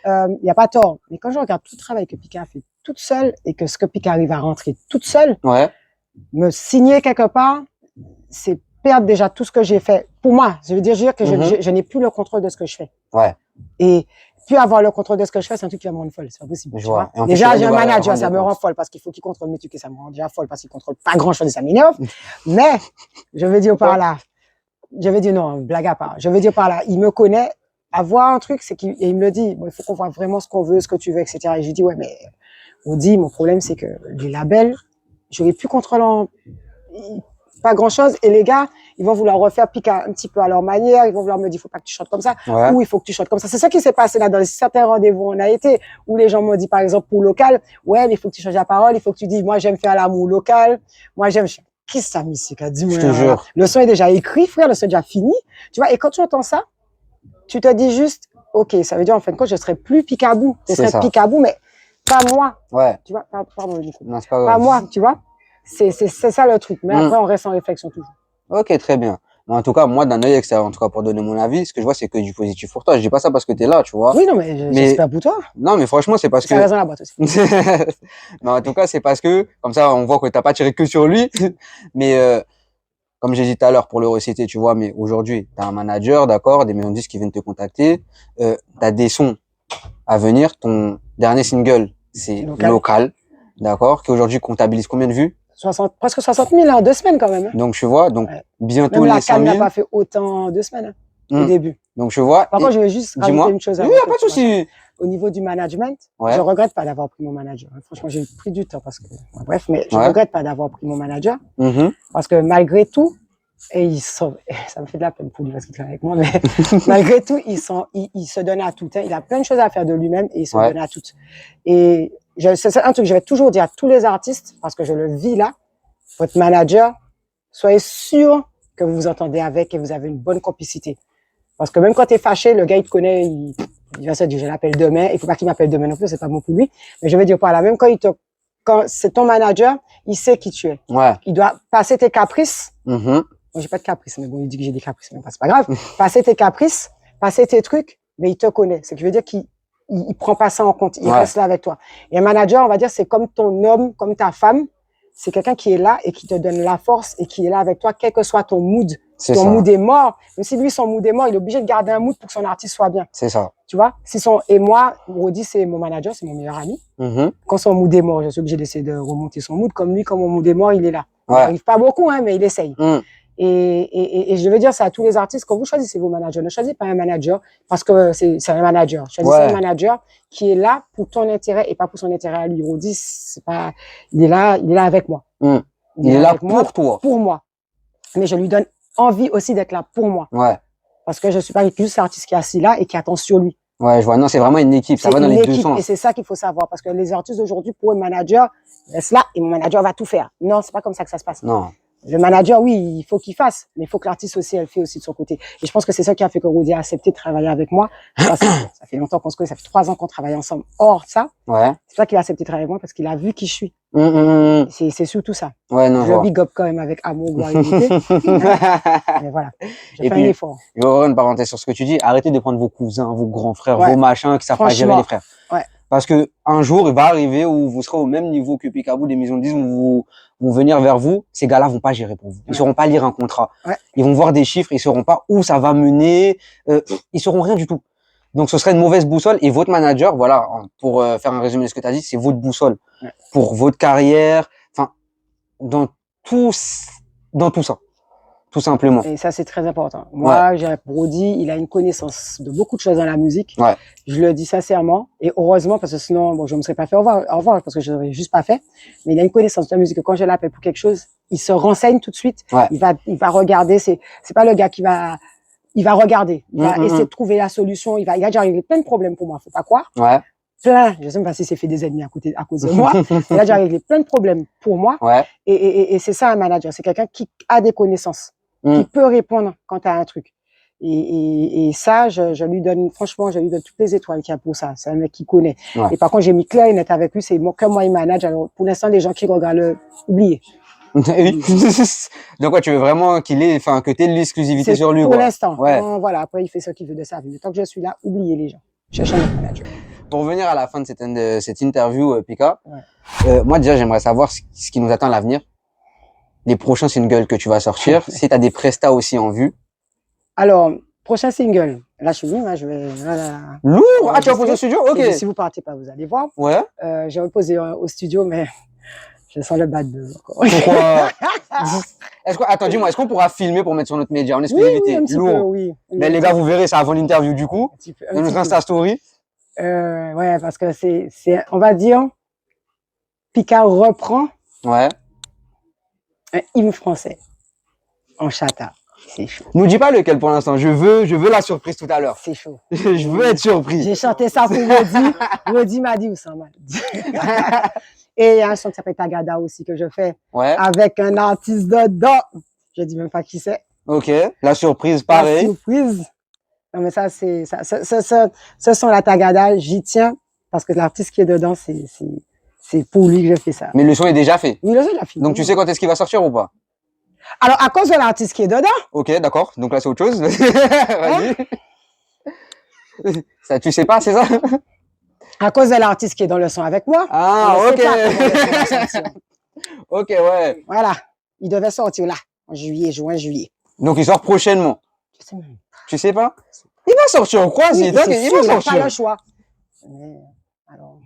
Il y a pas tort. Mais quand je regarde tout le travail que Pika a fait toute seule et que ce que Pika arrive à rentrer toute seule, me signer quelque part, c'est perdre déjà tout ce que j'ai fait. Pour moi, je veux dire que je n'ai plus le contrôle de ce que je fais. Ouais. Et puis avoir le contrôle de ce que je fais, c'est un truc qui va me rendre folle. C'est pas possible. Je vois. Déjà, j'ai un manager, ça me rend folle parce qu'il faut qu'il contrôle mes trucs et ça me rend déjà folle parce qu'il contrôle pas grand chose et ça m'énerve. Mais, je veux dire par là, non, blague à part. Je veux dire par là, il me connaît. Avoir un truc, c'est qu'il me le dit. Bon, il faut qu'on voit vraiment ce qu'on veut, ce que tu veux, etc. Et je lui dis, ouais, mais, Audi, mon problème, c'est que les labels, j'aurais plus contrôle pas grand chose. Et les gars, ils vont vouloir refaire Pika un petit peu à leur manière. Ils vont vouloir me dire, faut pas que tu chantes comme ça. Ou il faut que tu chantes comme ça. C'est ça qui s'est passé là dans certains rendez-vous où on a été, où les gens m'ont dit, par exemple, pour local, ouais, mais il faut que tu changes la parole. Il faut que tu dises, moi, j'aime faire l'amour local. Moi, j'aime, qu'est-ce que ça, musique? Dis-moi. Je te jure. Le son est déjà écrit, frère. Le son est déjà fini. Tu vois, et quand tu entends ça, tu te dis juste, ok, ça veut dire, en fin de compte, je serai plus Picaboo. Je serai Picaboo, mais pas moi. Ouais. Tu vois, pardon, Nico. Non, c'est pas grave. Pas moi, tu vois. C'est ça le truc. Mais après, on reste en réflexion toujours. Ok, très bien. En tout cas, moi, d'un œil extérieur, en tout cas, pour donner mon avis, ce que je vois, c'est que du positif pour toi. Je dis pas ça parce que t'es là, tu vois. Oui, non, mais j'espère pour toi. Non, mais franchement, c'est parce que. Ça reste dans la boîte aussi. Mais en tout cas, c'est parce que, comme ça, on voit que t'as pas tiré que sur lui. Mais, comme j'ai dit tout à l'heure, pour le reciter, tu vois, mais aujourd'hui, t'as un manager, d'accord, des maisons de disques qui viennent te contacter, t'as des sons à venir. Ton dernier single, c'est Local, d'accord, qui aujourd'hui comptabilise combien de vues? Presque 60 000 en 2 semaines quand même. Hein. Donc, tu vois, donc, bientôt même les 100 000. la CAN n'a pas fait autant en 2 semaines, au début. Donc, je vois. Par contre, je vais juste dis-moi. rajouter une chose. Oui, avant y a que pas de tu souci. Au niveau du management, Ouais. je regrette pas d'avoir pris mon manager. Franchement, j'ai pris du temps parce que, bref, mais je Ouais. regrette pas d'avoir pris mon manager Mhm. parce que malgré tout, et ils sont, ça me fait de la peine pour lui parce qu'il travaille avec moi, mais malgré tout, il se donne à tout. Hein. Il a plein de choses à faire de lui-même et il se Ouais. donne à tout. Et c'est un truc que je vais toujours dire à tous les artistes parce que je le vis là. Votre manager, soyez sûr que vous vous entendez avec et vous avez une bonne complicité. Parce que même quand tu es fâché, le gars, il te connaît, il va se dire, je l'appelle demain. Il faut pas qu'il m'appelle demain non plus, c'est pas bon pour lui. Mais je veux dire par là, même quand c'est ton manager, il sait qui tu es. Ouais. Il doit passer tes caprices. Mhm. Bon, j'ai pas de caprices, mais bon, il dit que j'ai des caprices, mais c'est pas grave. Passer tes caprices, passer tes trucs, mais il te connaît. C'est ce qui veut dire qu'il prend pas ça en compte. Il Ouais. reste là avec toi. Et un manager, on va dire, c'est comme ton homme, comme ta femme. C'est quelqu'un qui est là et qui te donne la force et qui est là avec toi, quel que soit ton mood. Si ton mood est mort, même si lui, son mood est mort, il est obligé de garder un mood pour que son artiste soit bien. C'est ça. Tu vois? Et moi, Rodi, c'est mon manager, c'est mon meilleur ami. Mhm. Quand son mood est mort, je suis obligé d'essayer de remonter son mood. Comme lui, quand mon mood est mort, il est là. Il Ouais. n'arrive pas beaucoup, hein, mais il essaye. Mm. Et je veux dire ça à tous les artistes, quand vous choisissez vos managers, ne choisissez pas un manager parce que c'est un manager. Choisissez un manager qui est là pour ton intérêt et pas pour son intérêt à lui. Rodi, c'est pas, il est là avec moi. Mm. Il est là avec pour moi, toi. Pour moi. Mais je lui donne envie aussi d'être là pour moi. Ouais. Parce que je suis pas juste l'artiste qui est assis là et qui attend sur lui. Ouais, je vois. Non, c'est vraiment une équipe. Ça va dans les deux sens. Et c'est ça qu'il faut savoir. Parce que les artistes d'aujourd'hui, pour un manager, reste là et mon manager va tout faire. Non, c'est pas comme ça que ça se passe. Non. Le manager, oui, il faut qu'il fasse, mais il faut que l'artiste aussi, elle fait aussi de son côté. Et je pense que c'est ça qui a fait que Rodi a accepté de travailler avec moi. Ça fait longtemps qu'on se connaît, ça fait 3 ans qu'on travaille ensemble. Or, ça, ouais. C'est ça qu'il a accepté de travailler avec moi parce qu'il a vu qui je suis. C'est surtout ça. Ouais, non, je le big up quand même avec amour, gloriosité. Mais voilà, j'ai fait un effort. Je vais ouvrir une parenthèse sur ce que tu dis. Arrêtez de prendre vos cousins, vos grands frères, Ouais. vos machins qui savent pas gérer les frères. Ouais. Parce que un jour, il va arriver où vous serez au même niveau que Picaboo, des maisons de 10 vont venir vers vous. Ces gars-là vont pas gérer pour vous. Ils sauront pas lire un contrat. Ouais. Ils vont voir des chiffres, ils sauront pas où ça va mener. Ils sauront rien du tout. Donc, ce serait une mauvaise boussole. Et votre manager, voilà, pour faire un résumé de ce que tu as dit, c'est votre boussole. Ouais. Pour votre carrière, enfin, dans tout ça. Tout simplement. Et ça, c'est très important. Moi, ouais. j'ai Rodi, il a une connaissance de beaucoup de choses dans la musique. Ouais. Je le dis sincèrement. Et heureusement, parce que sinon, bon, je ne me serais pas fait au revoir parce que je n'aurais juste pas fait. Mais il a une connaissance de la musique que quand je l'appelle pour quelque chose, il se renseigne tout de suite. Ouais. Il va regarder. C'est pas le gars il va regarder. Il va essayer de trouver la solution. Il a déjà réglé plein de problèmes pour moi. Faut pas croire. Ouais. Plein. Je sais même pas si c'est fait des ennemis à cause de moi. Il a déjà réglé plein de problèmes pour moi. Ouais. Et c'est ça un manager. C'est quelqu'un qui a des connaissances. Qui peut répondre quand tu as un truc. Et ça, je lui donne, franchement, je lui donne toutes les étoiles qu'il y a pour ça. C'est un mec qui connaît. Ouais. Et par contre, j'ai mis clair et net avec lui, c'est que moi, il manage. Alors, pour l'instant, les gens qui regardent, oubliez. Oui. Donc, quoi, tu veux vraiment que t'aies l'exclusivité sur lui, pour quoi. l'instant. Ouais. Non, voilà. Après, il fait ce qu'il veut de sa vie. Mais tant que je suis là, oubliez les gens. Cherchez un autre manager. Pour revenir à la fin de cette interview, Pika, ouais. Moi, déjà, j'aimerais savoir ce qui nous attend à l'avenir. Les prochains singles que tu vas sortir, si tu as des prestats aussi en vue. Alors, prochain single. Là, je suis venu, hein, je vais. Là. Lourd! Ah, tu vas poser au studio? Ok. Si vous partez pas, vous allez voir. Ouais. J'ai reposé au studio, mais je sens le bad buzz encore. Pourquoi? Attends, dis-moi, est-ce qu'on pourra filmer pour mettre sur notre média en exclusivité? Oui, un petit Lourd. peu, oui. Mais les gars, vous verrez, c'est avant l'interview du coup. Dans notre Insta Story. Ouais, parce que c'est, on va dire, Pika reprend. Ouais. Un hymne français en chata. C'est chaud. Nous dis pas lequel pour l'instant. Je veux la surprise tout à l'heure. C'est chaud. Je veux être surpris. J'ai chanté ça pour Rodi. Rodi m'a dit où ça m'a dit. Et il y a un son qui s'appelle Tagada aussi que je fais. Ouais. Avec un artiste dedans. Je dis même pas qui c'est. Ok. La surprise, pareil. La surprise. Non, mais ça, ce son la Tagada, j'y tiens parce que l'artiste qui est dedans, c'est pour lui que je fais ça. Mais le son est déjà fait. Oui, le son est déjà fait. Donc, tu sais quand est-ce qu'il va sortir ou pas? Alors, à cause de l'artiste qui est dedans. Ok, d'accord. Donc là, c'est autre chose. Vas-y. Ça, tu sais pas, c'est ça? À cause de l'artiste qui est dans le son avec moi. Ah, ok. Ok, ouais. Voilà. Il devait sortir là, en juin, juillet. Donc, il sort prochainement. Je sais même. Tu sais pas? Il va sortir quoi, oui, il va sortir. Il n'a pas le choix. Mais, alors,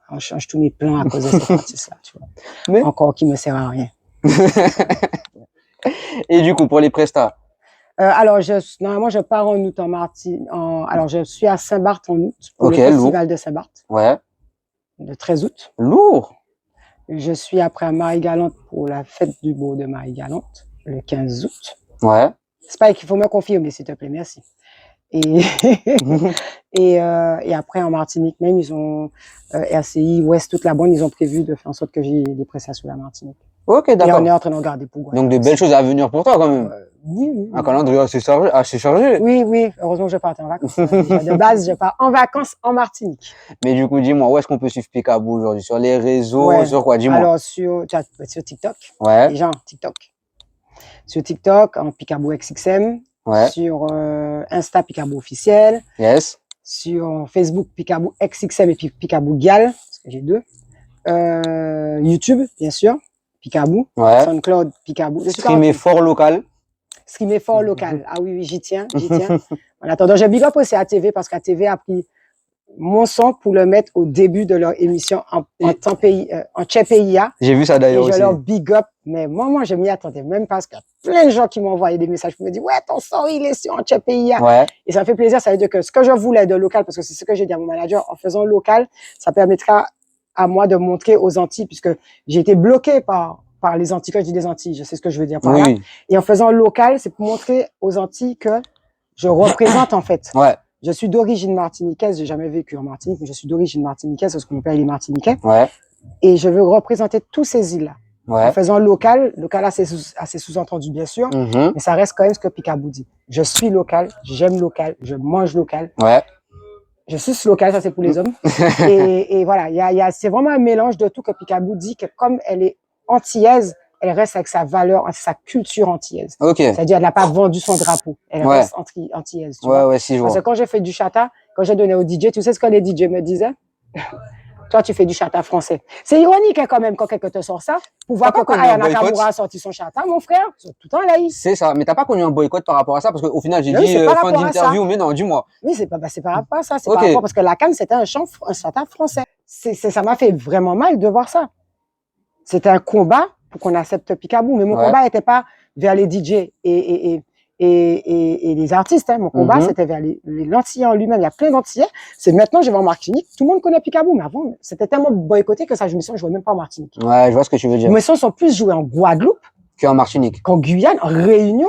on change tous mes plans à cause de cet artiste-là, tu vois. Mais... Encore qui me sert à rien. Et du coup, pour les prestats? Alors, normalement, je pars en août alors, je suis à Saint-Barth en août pour Ok, le festival de Saint-Barth, Ouais. le 13 août. Lourd. Je suis après à Marie-Galante pour la fête du beau de Marie-Galante, le 15 août. Ouais. Spike, il faut me confirmer, s'il te plaît, merci. Et, et après, en Martinique, même, ils ont, RCI, Ouest, toute la bande, ils ont prévu de faire en sorte que j'ai des prestations à la Martinique. Ok, Et on d'accord. est en train de regarder pour Donc, de belles choses à venir pour toi, quand même. Oui. Un calendrier assez chargé. Oui. Heureusement que je partais en vacances. Déjà, de base, je pars en vacances en Martinique. Mais du coup, dis-moi, où est-ce qu'on peut suivre Peekaboo aujourd'hui? Sur les réseaux, Ouais. sur quoi? Dis-moi. Alors, sur TikTok. Ouais. Les gens, TikTok. Sur TikTok, en Peekaboo XXM. Ouais. Sur Insta, Peekaboo officiel. Yes. Sur Facebook, Peekaboo XXM et puis Peekaboo Gal, parce que j'ai deux. YouTube, bien sûr, Peekaboo. Ouais. SoundCloud, Peekaboo. Streamer fort local. Streamer fort local. Ah oui, j'y tiens. En attendant, j'ai big up aussi à TV parce qu'ATV a pris mon son pour le mettre au début de leur émission en Tchèpéia. J'ai vu ça d'ailleurs aussi. Et je aussi. leur big up, mais moi, je m'y attendais même parce qu'il y a plein de gens qui m'ont envoyé des messages pour me dire, ouais, ton son, il est sur en Tchèpéia. Ouais. Et ça me fait plaisir, ça veut dire que ce que je voulais de local, parce que c'est ce que j'ai dit à mon manager, en faisant local, ça permettra à moi de montrer aux Antilles, puisque j'ai été bloqué par les Antilles. Quand je dis les Antilles, je sais ce que je veux dire par là. Et en faisant local, c'est pour montrer aux Antilles que je représente, en fait. Ouais. Je suis d'origine martiniquaise, j'ai jamais vécu en Martinique, mais je suis d'origine martiniquaise parce que mon père il est martiniquais. Ouais. Et je veux représenter tous ces îles-là. Ouais. En faisant local a ses sous-entendus bien sûr, mais ça reste quand même ce que Peekaboo dit. Je suis local, j'aime local, je mange local. Ouais. Je suis local, ça c'est pour les hommes. et voilà, c'est vraiment un mélange de tout que Peekaboo dit que comme elle est antillaise, elle reste avec sa valeur, sa culture antillaise. Ok. C'est-à-dire, elle n'a pas vendu son drapeau. Elle reste antillaise. Tu vois? Ouais, si, je vois. Parce que quand j'ai fait du chata, quand j'ai donné au DJ, tu sais ce que les DJ me disaient? Toi, tu fais du chata français. C'est ironique, hein, quand même, quand quelqu'un te sort ça. Pour voir que quand Aya Nakamura a sorti son chata, mon frère, ils sont tout le temps là. C'est ça. Mais t'as pas connu un boycott par rapport à ça? Parce qu'au final, j'ai dit fin d'interview, mais non, dis-moi. Oui, c'est par rapport à ça. C'est par rapport parce que la CAN, c'était un chata français. Ça m'a fait vraiment mal de voir ça. C'était un combat pour qu'on accepte Peekaboo. Mais mon combat n'était pas vers les DJ et les artistes. Hein. Mon combat, c'était vers les Antillais en lui-même. Il y a plein d'Antillais. C'est maintenant, je vais en Martinique. Tout le monde connaît Peekaboo. Mais avant, c'était tellement boycotté que ça, je me sens, je jouais même pas en Martinique. Ouais, je vois ce que tu veux dire. Mes sons sont plus joués en Guadeloupe. Qu'en Martinique. Qu'en Guyane, en Réunion,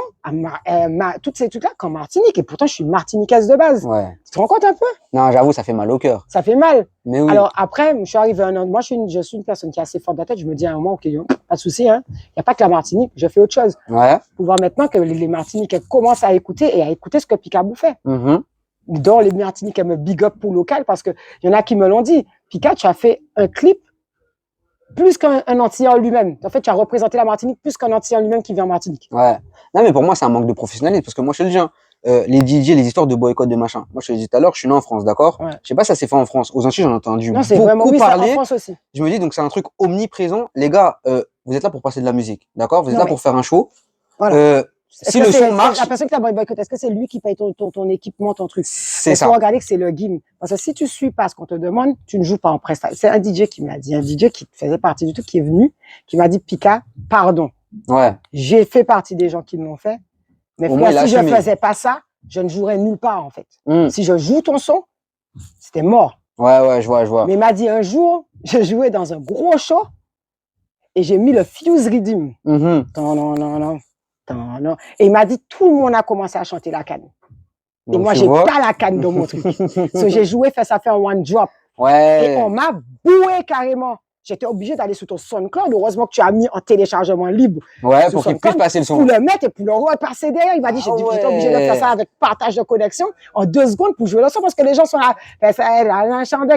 toutes ces trucs-là, qu'en Martinique. Et pourtant, je suis martiniquaise de base. Ouais. Tu te rends compte un peu? Non, j'avoue, ça fait mal au cœur. Ça fait mal. Mais oui. Alors après, je suis arrivé moi, je suis une personne qui est assez forte de la tête. Je me dis à un moment, ok, pas de souci, hein. Il n'y a pas que la Martinique, je fais autre chose. Ouais. Pour voir maintenant que les Martiniquais commencent à écouter ce que Peekaboo fait. Dans les Martiniquais me big up pour local parce que il y en a qui me l'ont dit. Pika, tu as fait un clip plus qu'un Antillais en lui-même. En fait, tu as représenté la Martinique plus qu'un Antillais en lui-même qui vient en Martinique. Ouais. Non, mais pour moi, c'est un manque de professionnalisme parce que moi, je te le dis, les DJ, les histoires de boycott de machin. Moi, je te l'ai dit tout à l'heure, je suis né en France, d'accord? Ouais. Je sais pas si ça s'est fait en France. Aux Antilles, j'en ai entendu non, c'est beaucoup vraiment, oui, parler. En France aussi. Je me dis, donc c'est un truc omniprésent. Les gars, vous êtes là pour passer de la musique, d'accord? Vous êtes là pour faire un show. Voilà. Si le son marche. La personne qui t'a boycotté, est-ce que c'est lui qui paye ton équipement, ton truc? C'est ça. Il faut regarder que c'est le game. Parce que si tu suis pas ce qu'on te demande, tu ne joues pas en prestation. C'est un DJ qui me l'a dit. Un DJ qui faisait partie du truc, qui est venu, qui m'a dit, Pika, pardon. Ouais. J'ai fait partie des gens qui l'ont fait. Mais frère, si je faisais pas ça, je ne jouerais nulle part, en fait. Si je joue ton son, c'était mort. Ouais, je vois. Mais il m'a dit un jour, j'ai joué dans un gros show et j'ai mis le Fuse Rhythm. Non. Et il m'a dit, tout le monde a commencé à chanter la canne. Et moi, j'ai pas la canne dans mon truc. So, j'ai joué, fait ça fait un one drop. Ouais. Et on m'a boué carrément. J'étais obligé d'aller sur ton SoundCloud. Heureusement que tu as mis en téléchargement libre. Ouais, pour qu'il puisse passer le son. Pour le mettre et pour le repasser derrière. Il m'a dit, j'étais obligé de faire ça avec partage de connexion en 2 secondes pour jouer le son parce que les gens sont là.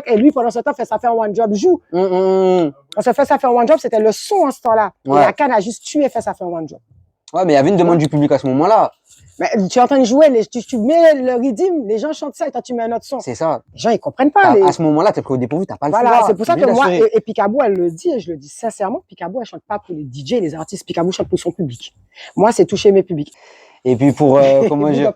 Et lui, pendant ce temps, fait ça fait un one drop, joue. Parce que fait ça fait un one drop, c'était le son en ce temps-là. Et la canne a juste tué, fait ça fait un one drop. Ouais, mais il y avait une demande du public à ce moment-là. Mais tu es en train de jouer, tu mets le rythme, les gens chantent ça et toi tu mets un autre son. C'est ça. Les gens ils comprennent pas. À ce moment-là, t'es pris au dépourvu, t'as pas le choix. Voilà, c'est pour ça que moi, et Peekaboo, elle le dit, et je le dis sincèrement, Peekaboo, elle chante pas pour les DJ, les artistes, Peekaboo chante pour son public. Moi, c'est toucher mes publics. Et puis pour, comment dire,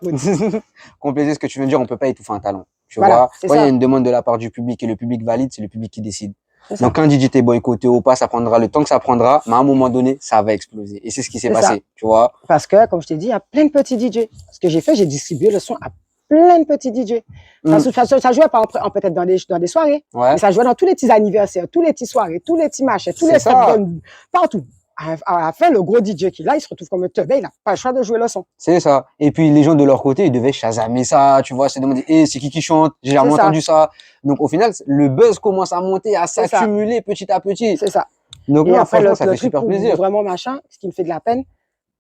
compléter ce que tu veux dire, on peut pas étouffer un talent. Tu vois, quand il y a une demande de la part du public et le public valide, c'est le public qui décide. C'est ça. Donc, quand DJ t'est boycotté ou pas, ça prendra le temps que ça prendra, mais à un moment donné, ça va exploser. Et c'est ce qui s'est C'est passé, tu vois. Parce que, comme je t'ai dit, il y a plein de petits DJ. Ce que j'ai fait, j'ai distribué le son à plein de petits DJ. Ça jouait pas peut-être dans des soirées, Ouais. mais ça jouait dans tous les petits anniversaires, tous les petits soirées, tous les petits machins, tous C'est les ça. fêtes, partout. À la fin, le gros DJ qui est là, il se retrouve comme un teubé, il n'a pas le choix de jouer le son. C'est ça. Et puis, les gens de leur côté, ils devaient chasamer ça, tu vois, se demander, c'est qui chante? J'ai jamais entendu ça. Donc, au final, le buzz commence à monter, à s'accumuler petit à petit. C'est ça. Donc, Et non, après, franchement, ça le fait truc super où plaisir. vraiment machin, ce qui me fait de la peine,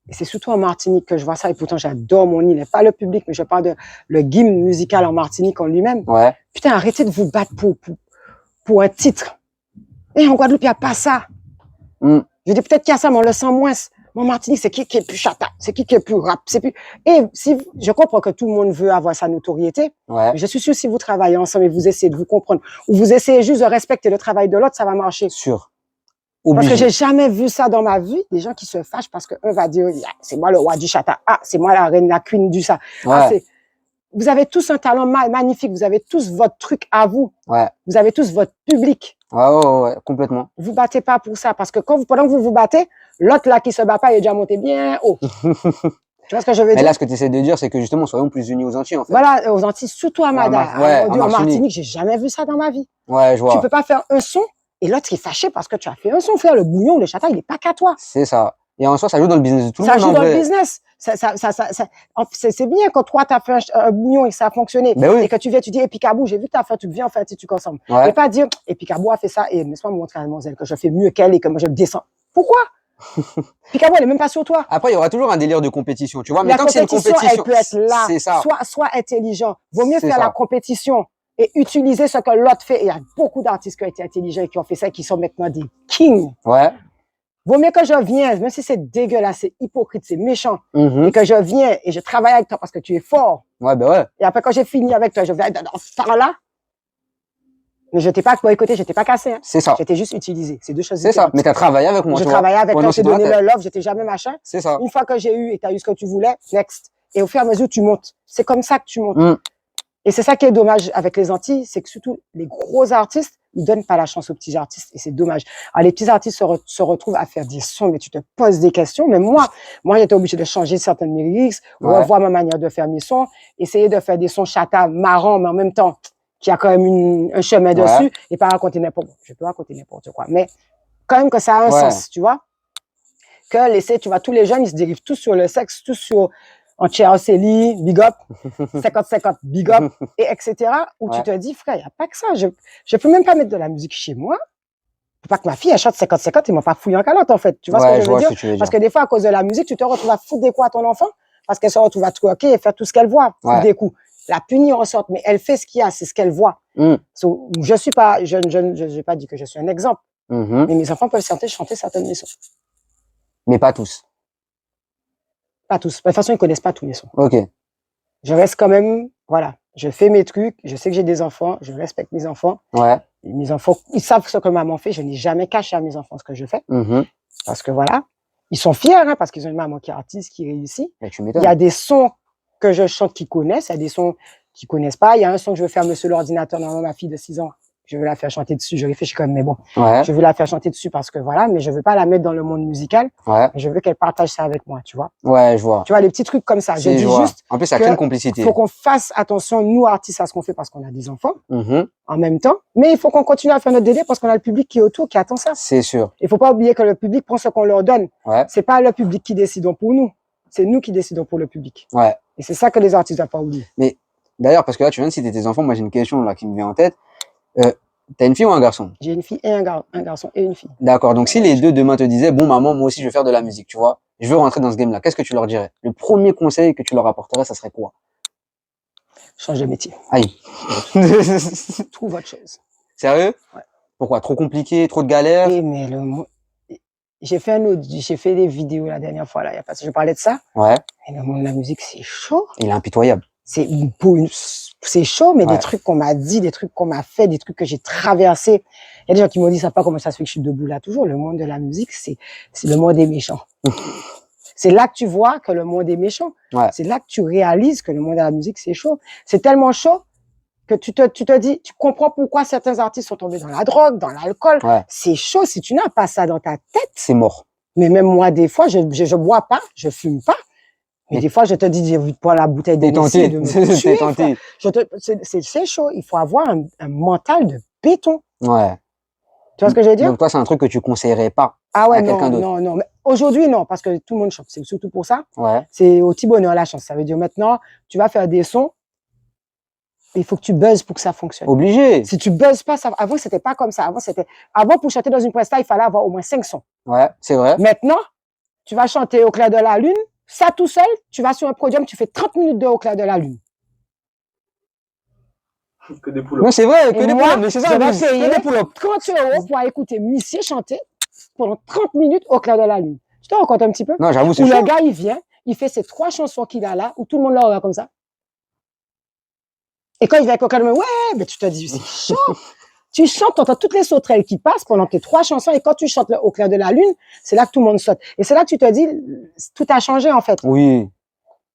et c'est surtout en Martinique que je vois ça, et pourtant j'adore mon île, pas le public, mais je parle de le game musical en Martinique en lui-même. Ouais. Putain, arrêtez de vous battre pour un titre. Et en Guadeloupe, il n'y a pas ça. Je dis peut-être qu'il y a ça, mais on le sent moins. Mon Martinique, c'est qui est plus chata, c'est qui est plus rap, c'est plus. Et si je comprends que tout le monde veut avoir sa notoriété, Ouais. mais je suis sûr si vous travaillez ensemble et vous essayez de vous comprendre, ou vous essayez juste de respecter le travail de l'autre, ça va marcher. Sûr. Parce que j'ai jamais vu ça dans ma vie, des gens qui se fâchent parce qu'un va dire, c'est moi le roi du chata, c'est moi la reine, la queen du ça. Ouais. Vous avez tous un talent magnifique, vous avez tous votre truc à vous. Ouais. Vous avez tous votre public. Ouais, complètement. Vous battez pas pour ça, parce que pendant que vous vous battez, l'autre là qui se bat pas, il est déjà monté bien haut. Tu vois ce que je veux dire? Mais là, ce que tu essaies de dire, c'est que justement, soyons plus unis aux Antilles, en fait. Voilà, aux Antilles, surtout à Mada. En Martinique, j'ai jamais vu ça dans ma vie. Ouais, je vois. Tu peux pas faire un son et l'autre est fâché parce que tu as fait un son, frère. Le bouillon, le chata, il est pas qu'à toi. C'est ça. Et en soi, ça joue dans le business de tout le monde. Ça joue dans le business. C'est bien quand toi, tu as fait un bouillon et que ça a fonctionné. Ben oui. Et que tu viens, tu dis, Epicabou, j'ai vu que tu as fait un truc, viens, on fait un petit truc ensemble. Ouais. Et pas dire, Epicabou a fait ça et laisse-moi me montrer à mademoiselle que je fais mieux qu'elle et que moi je descends. Pourquoi? Epicabou, elle est même pas sur toi. Après, il y aura toujours un délire de compétition, tu vois. Mais La tant que c'est une compétition, elle peut être là. C'est ça. Sois intelligent. Vaut mieux faire la compétition et utiliser ce que l'autre fait. Et il y a beaucoup d'artistes qui ont été intelligents et qui ont fait ça et qui sont maintenant des kings. Ouais. Vaut mieux que je vienne, même si c'est dégueulasse, c'est hypocrite, c'est méchant, et que je viens et je travaille avec toi parce que tu es fort. Ouais, ben ouais. Et après, quand j'ai fini avec toi, je vais dans ce temps-là. Mais je t'ai pas boycotté, je t'ai pas cassé. Hein. C'est ça. Je t'ai juste utilisé. C'est deux choses différentes. C'est ça. Mais tu as travaillé avec moi. Je travaillais avec toi, j'ai donné le love, j'étais jamais machin. C'est ça. Une fois que j'ai eu et tu as eu ce que tu voulais, next. Et au fur et à mesure, tu montes. C'est comme ça que tu montes. Et c'est ça qui est dommage avec les Antilles, c'est que surtout les gros artistes, ils donnent pas la chance aux petits artistes et c'est dommage. Alors les petits artistes se retrouvent à faire des sons, mais tu te poses des questions. Mais moi j'étais obligé de changer certaines lyrics, revoir ma manière de faire mes sons, essayer de faire des sons chata marrants, mais en même temps qui a quand même un chemin dessus et pas raconter n'importe quoi. Je peux raconter n'importe quoi, mais quand même que ça a un sens, tu vois. Que laisser, tu vois, tous les jeunes, ils se dérivent tous sur le sexe, tous sur en Chéocélie, big up, 50-50, big up, et etc. Où tu te dis, frère, il n'y a pas que ça. Je peux même pas mettre de la musique chez moi. Pour pas que ma fille, elle chante 50-50 et m'a pas fouillé en calotte, en fait. Tu vois ce que je veux dire? Parce que des fois, à cause de la musique, tu te retrouves à foutre des coups à ton enfant, parce qu'elle se retrouve à twerker et faire tout ce qu'elle voit, foutre des coups. La punir en sorte, mais elle fait ce qu'il y a, c'est ce qu'elle voit. Je suis pas, je n'ai pas dit que je suis un exemple, mais mes enfants peuvent chanter certaines chansons. Mais pas tous. Pas tous. De toute façon, ils connaissent pas tous les sons. Ok. Je reste quand même, voilà. Je fais mes trucs. Je sais que j'ai des enfants. Je respecte mes enfants. Ouais. Et mes enfants, ils savent ce que maman fait. Je n'ai jamais caché à mes enfants ce que je fais. Parce que voilà. Ils sont fiers, hein, parce qu'ils ont une maman qui est artiste, qui réussit. Mais tu m'étonnes. Il y a des sons que je chante qu'ils connaissent. Il y a des sons qu'ils connaissent pas. Il y a un son que je veux faire, Monsieur l'ordinateur, normalement, ma fille de 6 ans. Je veux la faire chanter dessus. Je réfléchis quand même, mais bon. Ouais. Je veux la faire chanter dessus parce que voilà, mais je veux pas la mettre dans le monde musical. Ouais. Je veux qu'elle partage ça avec moi, tu vois. Ouais, je vois. Tu vois, les petits trucs comme ça. Je dis juste. En plus, ça crée une complicité. Il faut qu'on fasse attention, nous, artistes, à ce qu'on fait parce qu'on a des enfants. En même temps. Mais il faut qu'on continue à faire notre délire parce qu'on a le public qui est autour, qui attend ça. C'est sûr. Il faut pas oublier que le public prend ce qu'on leur donne. Ouais. C'est pas le public qui décide pour nous. C'est nous qui décidons pour le public. Ouais. Et c'est ça que les artistes doivent pas oublier. Mais, d'ailleurs, parce que là, tu viens de citer tes enfants, moi, j'ai une question, là, qui me vient en tête. T'as une fille ou un garçon? J'ai une fille et un garçon et une fille. D'accord. Donc, si les deux demain te disaient, bon, maman, moi aussi, je veux faire de la musique, tu vois, je veux rentrer dans ce game-là, qu'est-ce que tu leur dirais? Le premier conseil que tu leur apporterais, ça serait quoi? Change de métier. Aïe. Trouve autre chose. Sérieux? Ouais. Pourquoi? Trop compliqué, trop de galères? Oui, mais j'ai fait des vidéos la dernière fois, là, il y a pas, je parlais de ça. Ouais. Et le monde de la musique, c'est chaud. Il est impitoyable. C'est chaud, mais des trucs qu'on m'a dit, des trucs qu'on m'a fait, des trucs que j'ai traversés. Il y a des gens qui m'ont dit, ça pas comment ça se fait que je suis debout là toujours. Le monde de la musique, c'est le monde des méchants. C'est là que tu vois que le monde est méchant. Ouais. C'est là que tu réalises que le monde de la musique, c'est chaud. C'est tellement chaud que tu te dis, tu comprends pourquoi certains artistes sont tombés dans la drogue, dans l'alcool. Ouais. C'est chaud si tu n'as pas ça dans ta tête. C'est mort. Mais même moi, des fois, je bois pas, je fume pas. Mais des fois, je te dis, j'ai envie de prendre la bouteille T'es d'Hennessy et tenté. de me tuer, T'es tenté. c'est chaud. Il faut avoir un mental de béton. Ouais. Tu vois ce que je veux dire? Donc toi, c'est un truc que tu conseillerais pas Ah ouais, à quelqu'un d'autre. non. Mais aujourd'hui, non, parce que tout le monde chante. C'est surtout pour ça. Ouais. C'est au petit bonheur la chance. Ça veut dire maintenant, tu vas faire des sons. Il faut que tu buzzes pour que ça fonctionne. Obligé. Si tu buzzes pas, ça, avant, c'était pas comme ça. Avant, pour chanter dans une presta, il fallait avoir au moins 5 sons. Ouais, c'est vrai. Maintenant, tu vas chanter au clair de la lune. Ça tout seul, tu vas sur un podium, tu fais 30 minutes de au clair de la lune. Que des poules. Non, c'est vrai, que Et des moi, pull-ups, mais c'est ça, je vais que payer des pull-ups. 30 € pour écouter Missier chanter pendant 30 minutes au clair de la lune. Tu te rends compte un petit peu? Non, j'avoue, c'est Où chaud. le gars, il vient, il fait ses 3 chansons qu'il a là, où tout le monde le regarde comme ça. Et quand il vient avec aucun ouais, mais tu te dis, c'est chaud. Tu chantes, tu entends toutes les sauterelles qui passent pendant tes 3 chansons, et quand tu chantes au clair de la lune, c'est là que tout le monde saute. Et c'est là que tu te dis, tout a changé, en fait. Oui.